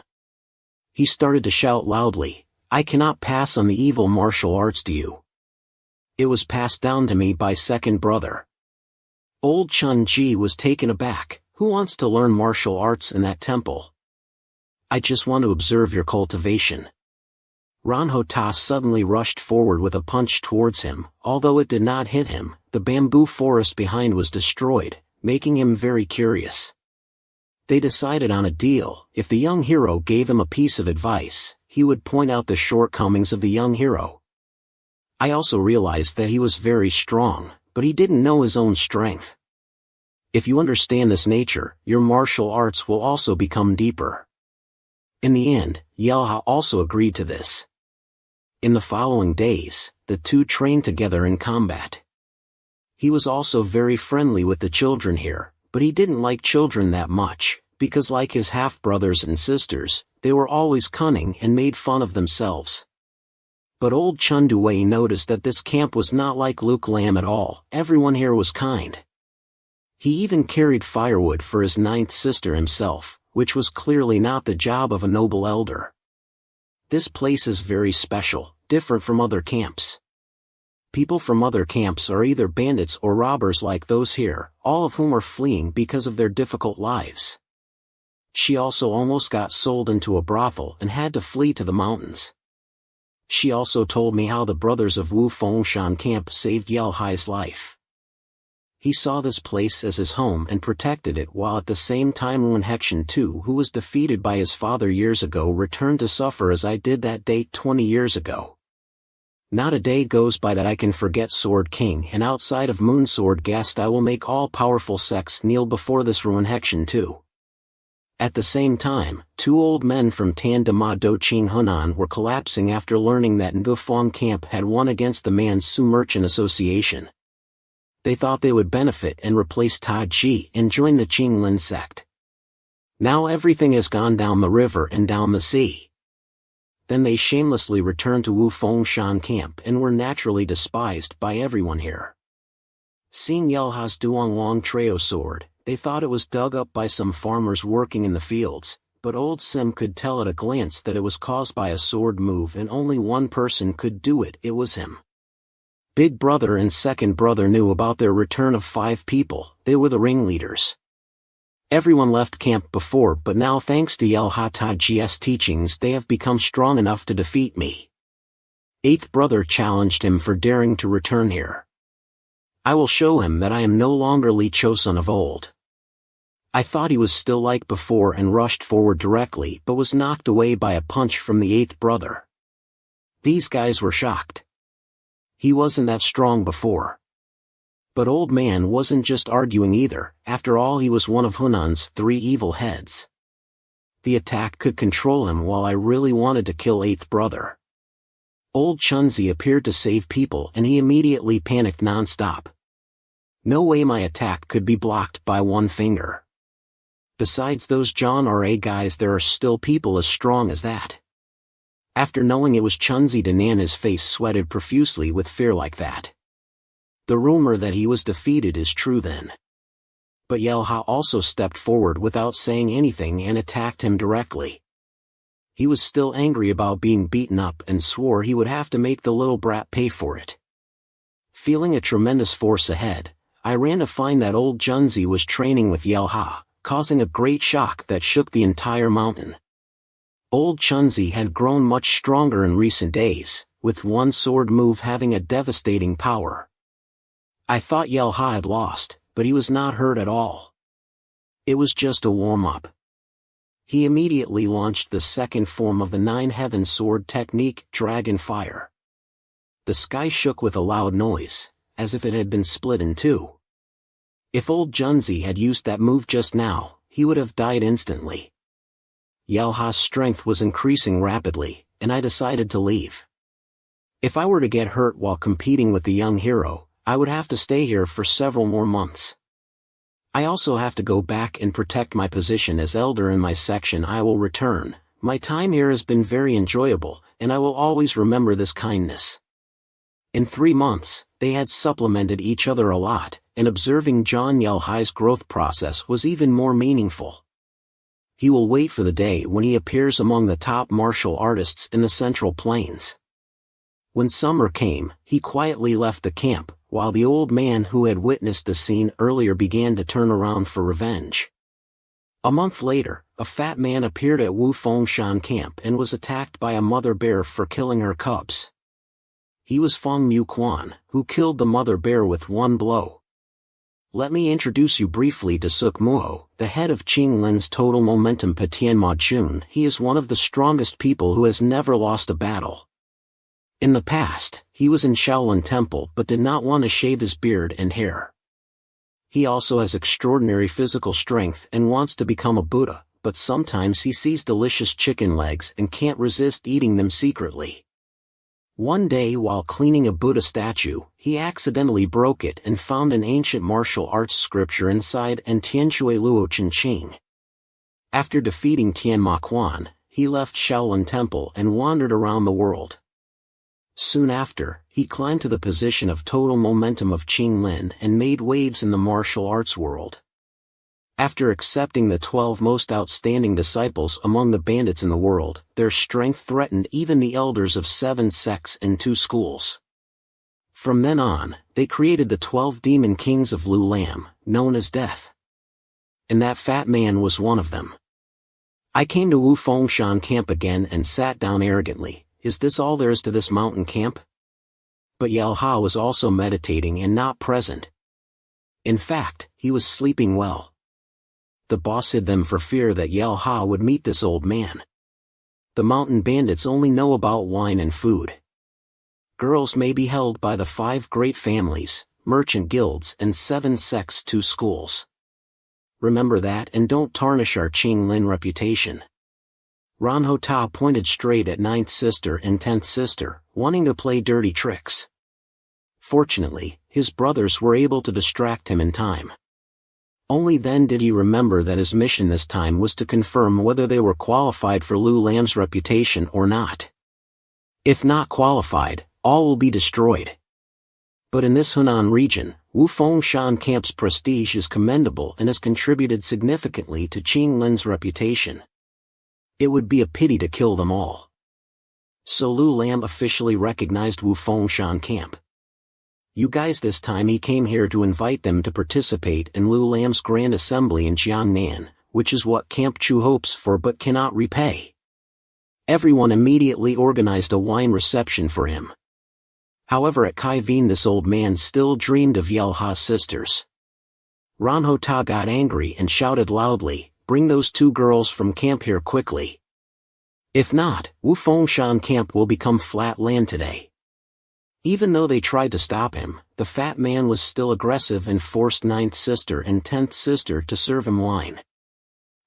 He started to shout loudly, I cannot pass on the evil martial arts to you. It was passed down to me by second brother. Old Chun Ji was taken aback. Who wants to learn martial arts in that temple? I just want to observe your cultivation. Ranho Ta suddenly rushed forward with a punch towards him. Although it did not hit him, the bamboo forest behind was destroyed, making him very curious. They decided on a deal. If the young hero gave him a piece of advice, he would point out the shortcomings of the young hero. I also realized that he was very strong, but he didn't know his own strength. If you understand this nature, your martial arts will also become deeper. In the end, Yelha also agreed to this. In the following days, the two trained together in combat. He was also very friendly with the children here, but he didn't like children that much, because like his half-brothers and sisters, they were always cunning and made fun of themselves. But old Chun Dui noticed that this camp was not like Luke Lam at all. Everyone here was kind. He even carried firewood for his ninth sister himself, which was clearly not the job of a noble elder. This place is very special, different from other camps. People from other camps are either bandits or robbers like those here, all of whom are fleeing because of their difficult lives. She also almost got sold into a brothel and had to flee to the mountains. She also told me how the brothers of Wu Fengshan camp saved Yelhai's life. He saw this place as his home and protected it, while at the same time Wen Hexian too, who was defeated by his father years ago, returned to suffer as I did that day 20 years ago. Not a day goes by that I can forget Sword King, and outside of Moon Sword Guest I will make all powerful sects kneel before this Wen Hexian too. At the same time, two old men from Tan de Ma Do Ching Hunan were collapsing after learning that Ngufang camp had won against the Mansu Merchant Association. They thought they would benefit and replace Ta Ji and join the Qinglin sect. Now everything has gone down the river and down the sea. Then they shamelessly returned to Wu Fengshan camp and were naturally despised by everyone here. Seeing Yelha's Duong Long Treo sword, they thought it was dug up by some farmers working in the fields, but old Sim could tell at a glance that it was caused by a sword move, and only one person could do it. It was him. Big brother and second brother knew about their return of 5 people. They were the ringleaders. Everyone left camp before, but now thanks to Yelha Taji's teachings they have become strong enough to defeat me. 8th brother challenged him for daring to return here. I will show him that I am no longer Li Chosun of old. I thought he was still like before and rushed forward directly, but was knocked away by a punch from the 8th brother. These guys were shocked. He wasn't that strong before. But old man wasn't just arguing either. After all, he was one of Hunan's 3 evil heads. The attack could control him, while I really wanted to kill 8th brother. Old Chunzi appeared to save people and he immediately panicked non-stop. No way my attack could be blocked by one finger. Besides those John R.A. guys, there are still people as strong as that. After knowing it was Chunzi Danan, his face sweated profusely with fear like that. The rumor that he was defeated is true then. But Yelha also stepped forward without saying anything and attacked him directly. He was still angry about being beaten up and swore he would have to make the little brat pay for it. Feeling a tremendous force ahead, I ran to find that old Chunzi was training with Yelha, causing a great shock that shook the entire mountain. Old Chunzi had grown much stronger in recent days, with one sword move having a devastating power. I thought Yelha had lost, but he was not hurt at all. It was just a warm-up. He immediately launched the second form of the 9 Heaven Sword technique, Dragon Fire. The sky shook with a loud noise, as if it had been split in 2. If old Chunzi had used that move just now, he would have died instantly. Yelha's strength was increasing rapidly, and I decided to leave. If I were to get hurt while competing with the young hero, I would have to stay here for several more months. I also have to go back and protect my position as elder in my section. I will return. My time here has been very enjoyable, and I will always remember this kindness. In 3 months, they had supplemented each other a lot, and observing John Yelhai's growth process was even more meaningful. He will wait for the day when he appears among the top martial artists in the Central Plains. When summer came, he quietly left the camp, while the old man who had witnessed the scene earlier began to turn around for revenge. A month later, a fat man appeared at Wu Fengshan camp and was attacked by a mother bear for killing her cubs. He was Feng Mu Quan, who killed the mother bear with one blow. Let me introduce you briefly to Suk Muo, the head of Qing Lin's Total Momentum Patian Ma Chun. He is one of the strongest people who has never lost a battle. In the past, he was in Shaolin Temple but did not want to shave his beard and hair. He also has extraordinary physical strength and wants to become a Buddha, but sometimes he sees delicious chicken legs and can't resist eating them secretly. One day while cleaning a Buddha statue, he accidentally broke it and found an ancient martial arts scripture inside and Tianshui Luo Chen Qing. After defeating Tian Ma Quan, he left Shaolin Temple and wandered around the world. Soon after, he climbed to the position of total momentum of Qing Lin and made waves in the martial arts world. After accepting the 12 most outstanding disciples among the bandits in the world, their strength threatened even the elders of 7 sects and 2 schools. From then on, they created the 12 demon kings of Lu Lam, known as Death. And that fat man was one of them. I came to Wu Fengshan camp again and sat down arrogantly. Is this all there is to this mountain camp? But Yelha was also meditating and not present. In fact, he was sleeping well. The boss hid them for fear that Yelha would meet this old man. The mountain bandits only know about wine and food. Girls may be held by the 5 great families, merchant guilds and 7 sects 2 schools. Remember that and don't tarnish our Qing Lin reputation. Ranho Ta pointed straight at 9th sister and 10th sister, wanting to play dirty tricks. Fortunately, his brothers were able to distract him in time. Only then did he remember that his mission this time was to confirm whether they were qualified for Lu Lam's reputation or not. If not qualified, all will be destroyed. But in this Hunan region, Wu Fengshan camp's prestige is commendable and has contributed significantly to Qing Lin's reputation. It would be a pity to kill them all. So Lu Lam officially recognized Wu Fengshan camp. You guys, this time he came here to invite them to participate in Lu Lam's grand assembly in Jiangnan, which is what Camp Chu hopes for but cannot repay. Everyone immediately organized a wine reception for him. However, at Kaivin this old man still dreamed of Yelha's sisters. Ranho Ta got angry and shouted loudly, "Bring those 2 girls from camp here quickly. If not, Wu Fengshan camp will become flat land today." Even though they tried to stop him, the fat man was still aggressive and forced 9th sister and 10th sister to serve him wine.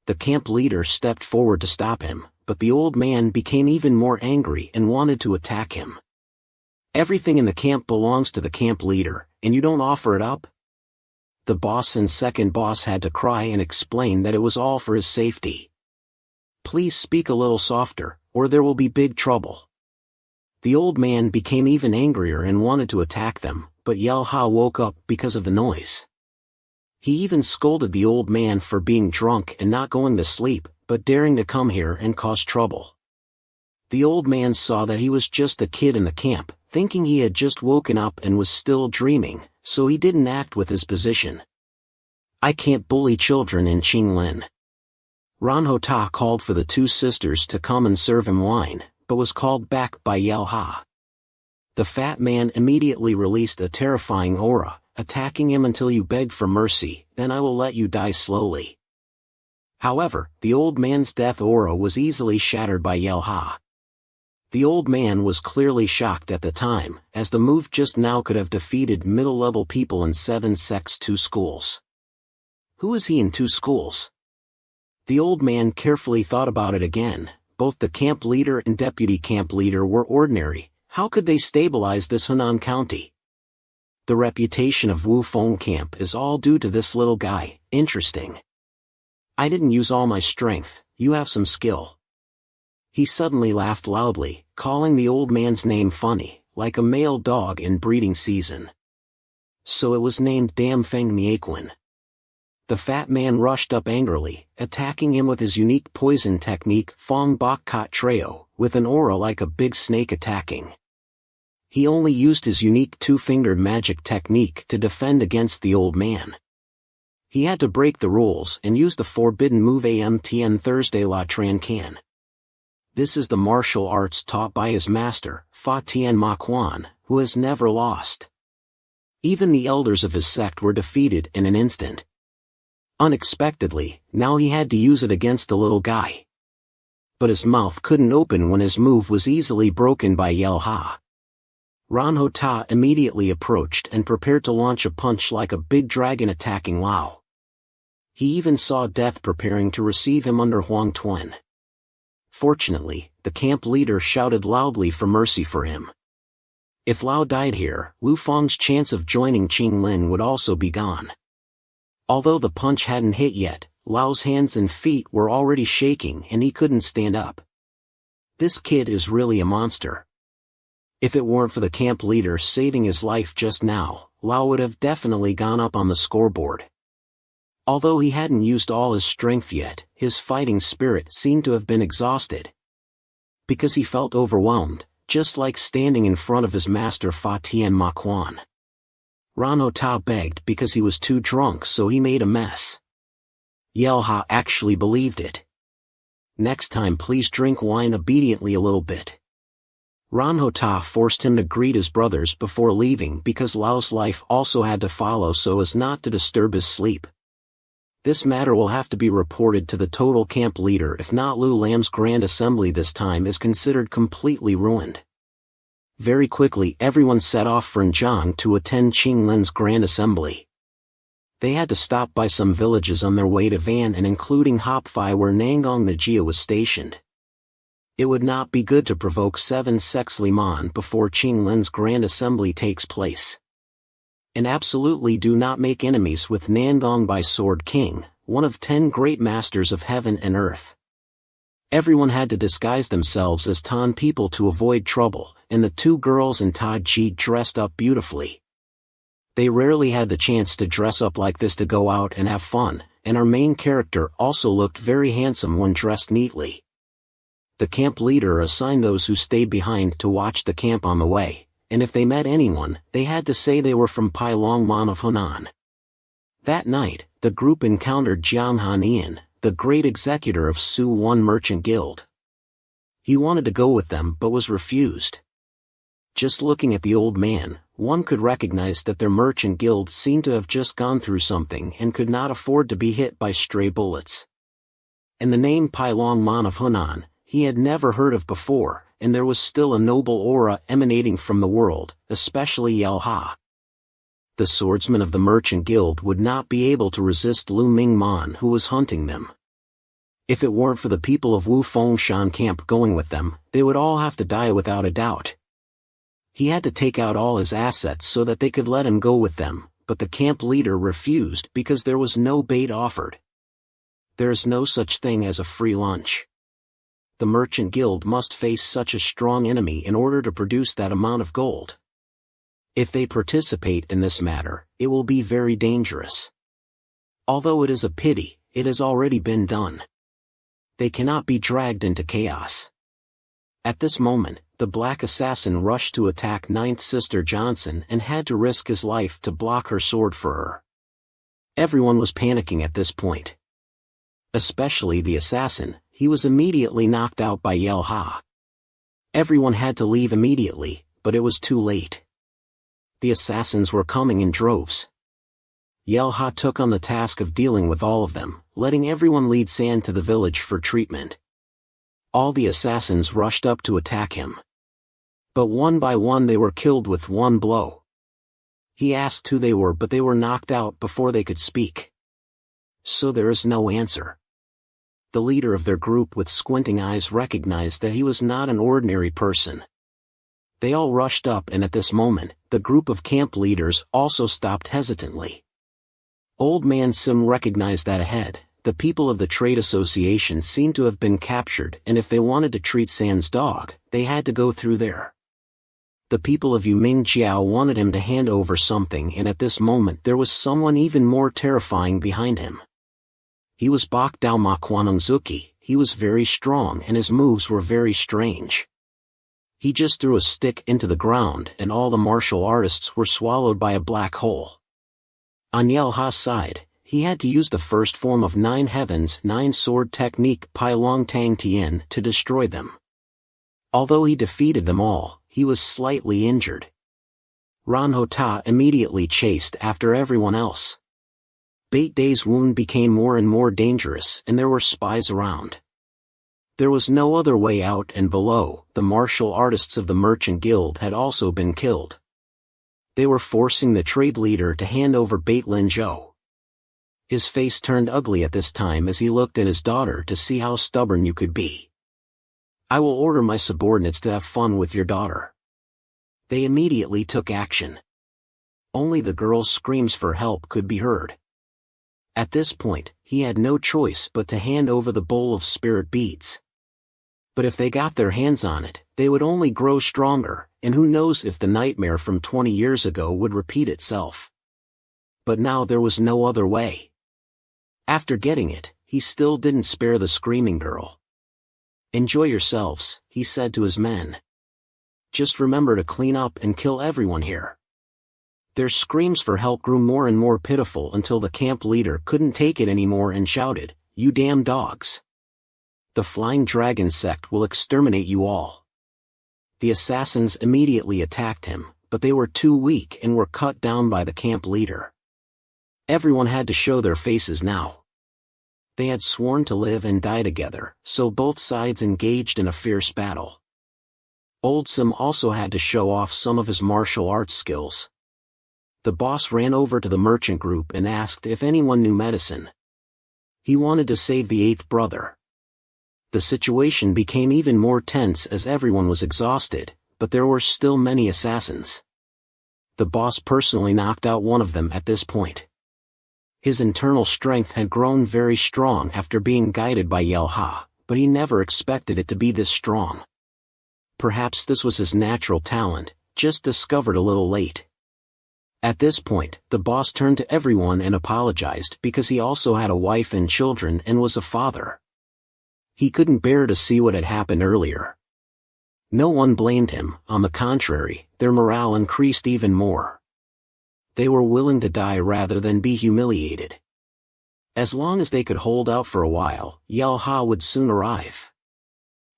The camp leader stepped forward to stop him, but the old man became even more angry and wanted to attack him. Everything in the camp belongs to the camp leader, and you don't offer it up? The boss and second boss had to cry and explain that it was all for his safety. Please speak a little softer, or there will be big trouble. The old man became even angrier and wanted to attack them, but Yelha woke up because of the noise. He even scolded the old man for being drunk and not going to sleep, but daring to come here and cause trouble. The old man saw that he was just a kid in the camp, thinking he had just woken up and was still dreaming, so he didn't act with his position. I can't bully children in Qing Lin. Ranho Ta called for the 2 sisters to come and serve him wine, but was called back by Yelha. The fat man immediately released a terrifying aura, attacking him until you beg for mercy, then I will let you die slowly. However, the old man's death aura was easily shattered by Yelha. The old man was clearly shocked at the time, as the move just now could have defeated middle-level people in 7 sects 2 schools. Who is he in 2 schools? The old man carefully thought about it again. Both the camp leader and deputy camp leader were ordinary. How could they stabilize this Hunan county? The reputation of Wu Feng camp is all due to this little guy. Interesting. I didn't use all my strength. You have some skill. He suddenly laughed loudly, calling the old man's name funny, like a male dog in breeding season. So it was named Dam Feng Miequan. The fat man rushed up angrily, attacking him with his unique poison technique Fong Bok Kat Treo, with an aura like a big snake attacking. He only used his unique two-fingered magic technique to defend against the old man. He had to break the rules and use the forbidden move AMTN Thursday La Tran Can. This is the martial arts taught by his master, Fa Tien Ma Quan, who has never lost. Even the elders of his sect were defeated in an instant. Unexpectedly, now he had to use it against the little guy. But his mouth couldn't open when his move was easily broken by Yel Ha. Ran Ho Ta immediately approached and prepared to launch a punch like a big dragon attacking Lao. He even saw death preparing to receive him under Huang Tuan. Fortunately, the camp leader shouted loudly for mercy for him. If Lao died here, Wu Feng's chance of joining Qing Lin would also be gone. Although the punch hadn't hit yet, Lao's hands and feet were already shaking and he couldn't stand up. This kid is really a monster. If it weren't for the camp leader saving his life just now, Lao would have definitely gone up on the scoreboard. Although he hadn't used all his strength yet, his fighting spirit seemed to have been exhausted. Because he felt overwhelmed, just like standing in front of his master Fa Tien Ma Quan. Ran Ho Ta begged because he was too drunk, so he made a mess. Yel Ha actually believed it. Next time please drink wine obediently a little bit. Ran Ho Ta forced him to greet his brothers before leaving because Lao's life also had to follow so as not to disturb his sleep. This matter will have to be reported to the total camp leader, if not Lu Lam's grand assembly this time is considered completely ruined. Very quickly everyone set off for Njiang to attend Qing Lin's grand assembly. They had to stop by some villages on their way to Van and including Hopfi where Nangong Najia was stationed. It would not be good to provoke 7 Sex Liman before Qing Lin's grand assembly takes place. And absolutely do not make enemies with Nandong by Sword King, one of 10 great masters of heaven and earth. Everyone had to disguise themselves as Tan people to avoid trouble, and the 2 girls and Taji dressed up beautifully. They rarely had the chance to dress up like this to go out and have fun, and our main character also looked very handsome when dressed neatly. The camp leader assigned those who stayed behind to watch the camp on the way, and if they met anyone, they had to say they were from Pai Long Man of Hunan. That night, the group encountered Jiang Han Ian, the great executor of Su One Merchant Guild. He wanted to go with them but was refused. Just looking at the old man, one could recognize that their merchant guild seemed to have just gone through something and could not afford to be hit by stray bullets. And the name Pai Long Man of Hunan, he had never heard of before, and there was still a noble aura emanating from the world, especially Yel Ha. The swordsman of the merchant guild would not be able to resist Lu Ming Man who was hunting them. If it weren't for the people of Wu Fengshan camp going with them, they would all have to die without a doubt. He had to take out all his assets so that they could let him go with them, but the camp leader refused because there was no bait offered. There is no such thing as a free lunch. The merchant guild must face such a strong enemy in order to produce that amount of gold. If they participate in this matter, it will be very dangerous. Although it is a pity, it has already been done. They cannot be dragged into chaos. At this moment, the black assassin rushed to attack Ninth Sister Johnson and had to risk his life to block her sword for her. Everyone was panicking at this point. Especially the assassin, he was immediately knocked out by Yel Ha. Everyone had to leave immediately, but it was too late. The assassins were coming in droves. Yel Ha took on the task of dealing with all of them, letting everyone lead San to the village for treatment. All the assassins rushed up to attack him. But one by one they were killed with one blow. He asked who they were but they were knocked out before they could speak. So there is no answer. The leader of their group with squinting eyes recognized that he was not an ordinary person. They all rushed up and at this moment, the group of camp leaders also stopped hesitantly. Old Man Sim recognized that ahead, the people of the trade association seemed to have been captured and if they wanted to treat San's dog, they had to go through there. The people of Yuming Jiao wanted him to hand over something and at this moment there was someone even more terrifying behind him. He was Bok Dao Ma Kwanung Zuki, he was very strong and his moves were very strange. He just threw a stick into the ground and all the martial artists were swallowed by a black hole. On Yelha's side, he had to use the first form of Nine Heavens' nine-sword technique Pai Long Tang Tien to destroy them. Although he defeated them all, he was slightly injured. Ran Hota immediately chased after everyone else. Bait Day's wound became more and more dangerous and there were spies around. There was no other way out, and below, the martial artists of the Merchant Guild had also been killed. They were forcing the trade leader to hand over Bait Lin Zhou. His face turned ugly at this time as he looked at his daughter to see how stubborn you could be. I will order my subordinates to have fun with your daughter. They immediately took action. Only the girl's screams for help could be heard. At this point, he had no choice but to hand over the bowl of spirit beads. But if they got their hands on it, they would only grow stronger, and who knows if the nightmare from 20 years ago would repeat itself. But now there was no other way. After getting it, he still didn't spare the screaming girl. Enjoy yourselves, he said to his men. Just remember to clean up and kill everyone here. Their screams for help grew more and more pitiful until the camp leader couldn't take it anymore and shouted, "You damn dogs! The Flying Dragon sect will exterminate you all." The assassins immediately attacked him, but they were too weak and were cut down by the camp leader. Everyone had to show their faces now. They had sworn to live and die together, so both sides engaged in a fierce battle. Old Sim also had to show off some of his martial arts skills. The boss ran over to the merchant group and asked if anyone knew medicine. He wanted to save the eighth brother. The situation became even more tense as everyone was exhausted, but there were still many assassins. The boss personally knocked out one of them at this point. His internal strength had grown very strong after being guided by Yelha, but he never expected it to be this strong. Perhaps this was his natural talent, just discovered a little late. At this point, the boss turned to everyone and apologized because he also had a wife and children and was a father. He couldn't bear to see what had happened earlier. No one blamed him, on the contrary, their morale increased even more. They were willing to die rather than be humiliated. As long as they could hold out for a while, Yelha would soon arrive.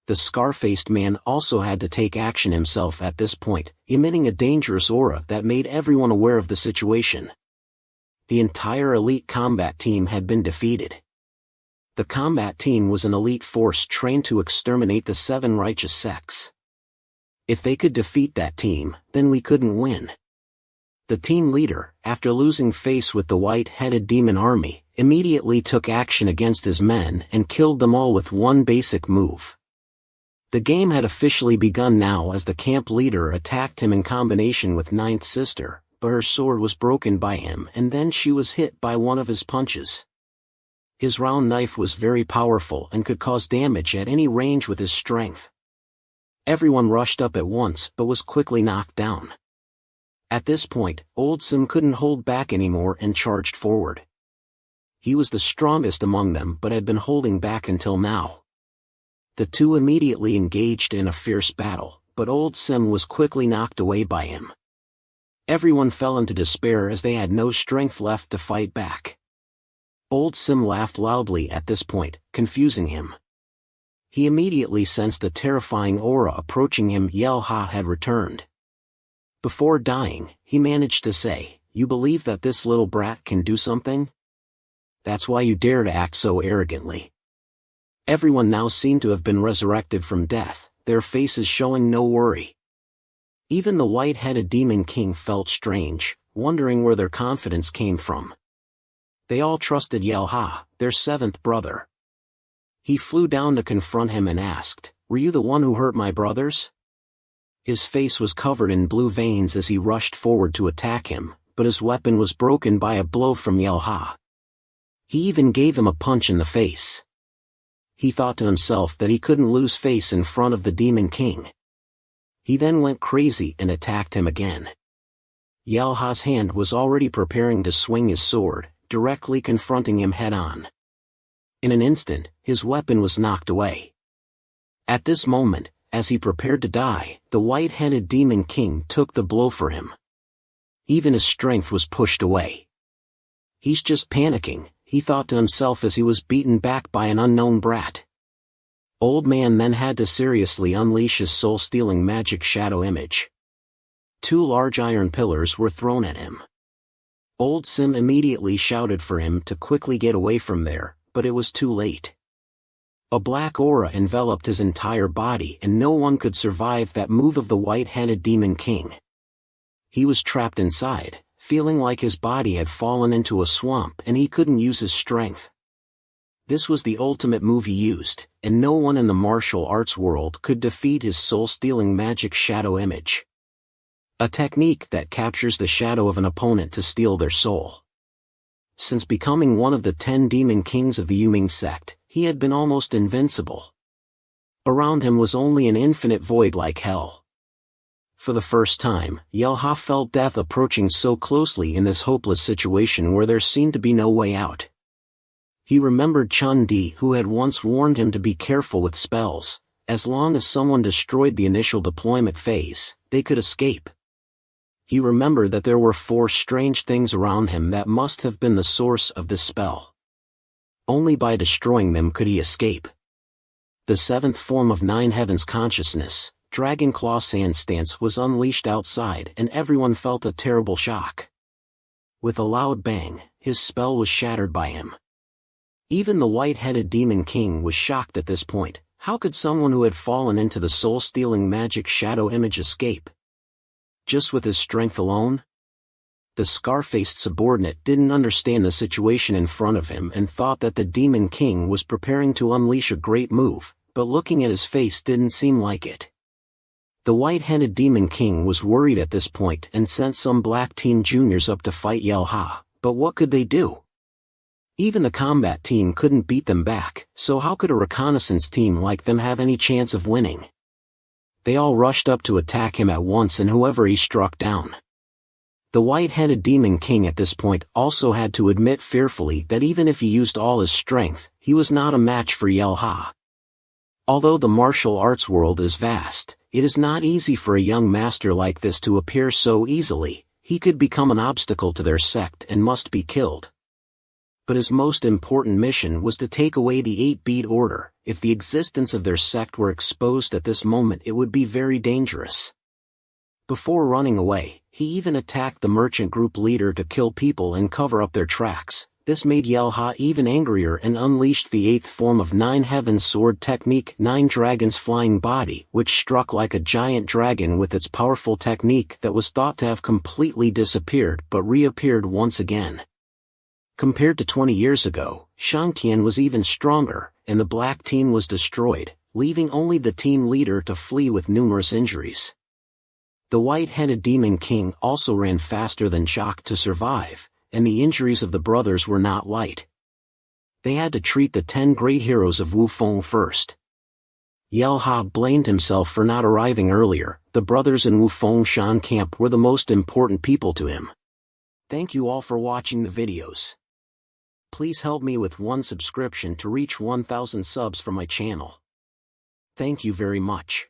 The scar-faced man also had to take action himself at this point, emitting a dangerous aura that made everyone aware of the situation. The entire elite combat team had been defeated. The combat team was an elite force trained to exterminate the 7 righteous sects. If they could defeat that team, then we couldn't win. The team leader, after losing face with the white-headed demon army, immediately took action against his men and killed them all with one basic move. The game had officially begun now as the camp leader attacked him in combination with Ninth Sister, but her sword was broken by him and then she was hit by one of his punches. His round knife was very powerful and could cause damage at any range with his strength. Everyone rushed up at once but was quickly knocked down. At this point, Old Sim couldn't hold back anymore and charged forward. He was the strongest among them but had been holding back until now. The two immediately engaged in a fierce battle, but Old Sim was quickly knocked away by him. Everyone fell into despair as they had no strength left to fight back. Old Sim laughed loudly at this point, confusing him. He immediately sensed a terrifying aura approaching him. Yelha had returned. Before dying, he managed to say, "You believe that this little brat can do something? That's why you dare to act so arrogantly." Everyone now seemed to have been resurrected from death, their faces showing no worry. Even the white-headed demon king felt strange, wondering where their confidence came from. They all trusted Yelha, their 7th brother. He flew down to confront him and asked, "Were you the one who hurt my brothers?" His face was covered in blue veins as he rushed forward to attack him, but his weapon was broken by a blow from Yelha. He even gave him a punch in the face. He thought to himself that he couldn't lose face in front of the Demon King. He then went crazy and attacked him again. Yelha's hand was already preparing to swing his sword, directly confronting him head-on. In an instant, his weapon was knocked away. At this moment, As he prepared to die, the white-headed Demon King took the blow for him. Even his strength was pushed away. He's just panicking, he thought to himself as he was beaten back by an unknown brat. Old Man then had to seriously unleash his soul-stealing magic shadow image. 2 large iron pillars were thrown at him. Old Sim immediately shouted for him to quickly get away from there, but it was too late. A black aura enveloped his entire body and no one could survive that move of the white-headed Demon King. He was trapped inside, feeling like his body had fallen into a swamp and he couldn't use his strength. This was the ultimate move he used, and no one in the martial arts world could defeat his soul-stealing magic shadow image. A technique that captures the shadow of an opponent to steal their soul. Since becoming one of the 10 Demon Kings of the Yuming sect, he had been almost invincible. Around him was only an infinite void like hell. For the first time, Yelha felt death approaching so closely in this hopeless situation where there seemed to be no way out. He remembered Chun Di, who had once warned him to be careful with spells. As long as someone destroyed the initial deployment phase, they could escape. He remembered that there were 4 strange things around him that must have been the source of this spell. Only by destroying them could he escape. The 7th form of 9 Heavens consciousness, Dragon Claw Sandstance, was unleashed outside and everyone felt a terrible shock. With a loud bang, his spell was shattered by him. Even the white-headed Demon King was shocked at this point. How could someone who had fallen into the soul-stealing magic shadow image escape? Just with his strength alone? The scar-faced subordinate didn't understand the situation in front of him and thought that the Demon King was preparing to unleash a great move, but looking at his face didn't seem like it. The white-headed Demon King was worried at this point and sent some black team juniors up to fight Yelha, but what could they do? Even the combat team couldn't beat them back, so how could a reconnaissance team like them have any chance of winning? They all rushed up to attack him at once and whoever he struck down. The white-headed Demon King at this point also had to admit fearfully that even if he used all his strength, he was not a match for Yelha. Although the martial arts world is vast, it is not easy for a young master like this to appear so easily. He could become an obstacle to their sect and must be killed. But his most important mission was to take away the 8-beat order. If the existence of their sect were exposed at this moment, it would be very dangerous. Before running away, he even attacked the merchant group leader to kill people and cover up their tracks. This made Yelha even angrier and unleashed the 8th form of 9 Heavens sword technique, 9 Dragons Flying Body, which struck like a giant dragon with its powerful technique that was thought to have completely disappeared but reappeared once again. Compared to 20 years ago, Shangtian was even stronger, and the black team was destroyed, leaving only the team leader to flee with numerous injuries. The white-headed Demon King also ran faster than Jacques to survive, and the injuries of the brothers were not light. They had to treat the 10 great heroes of Wudong first. Yelha blamed himself for not arriving earlier. The brothers in Wudong Shan camp were the most important people to him. Thank you all for watching the videos. Please help me with 1 subscription to reach 1,000 subs for my channel. Thank you very much.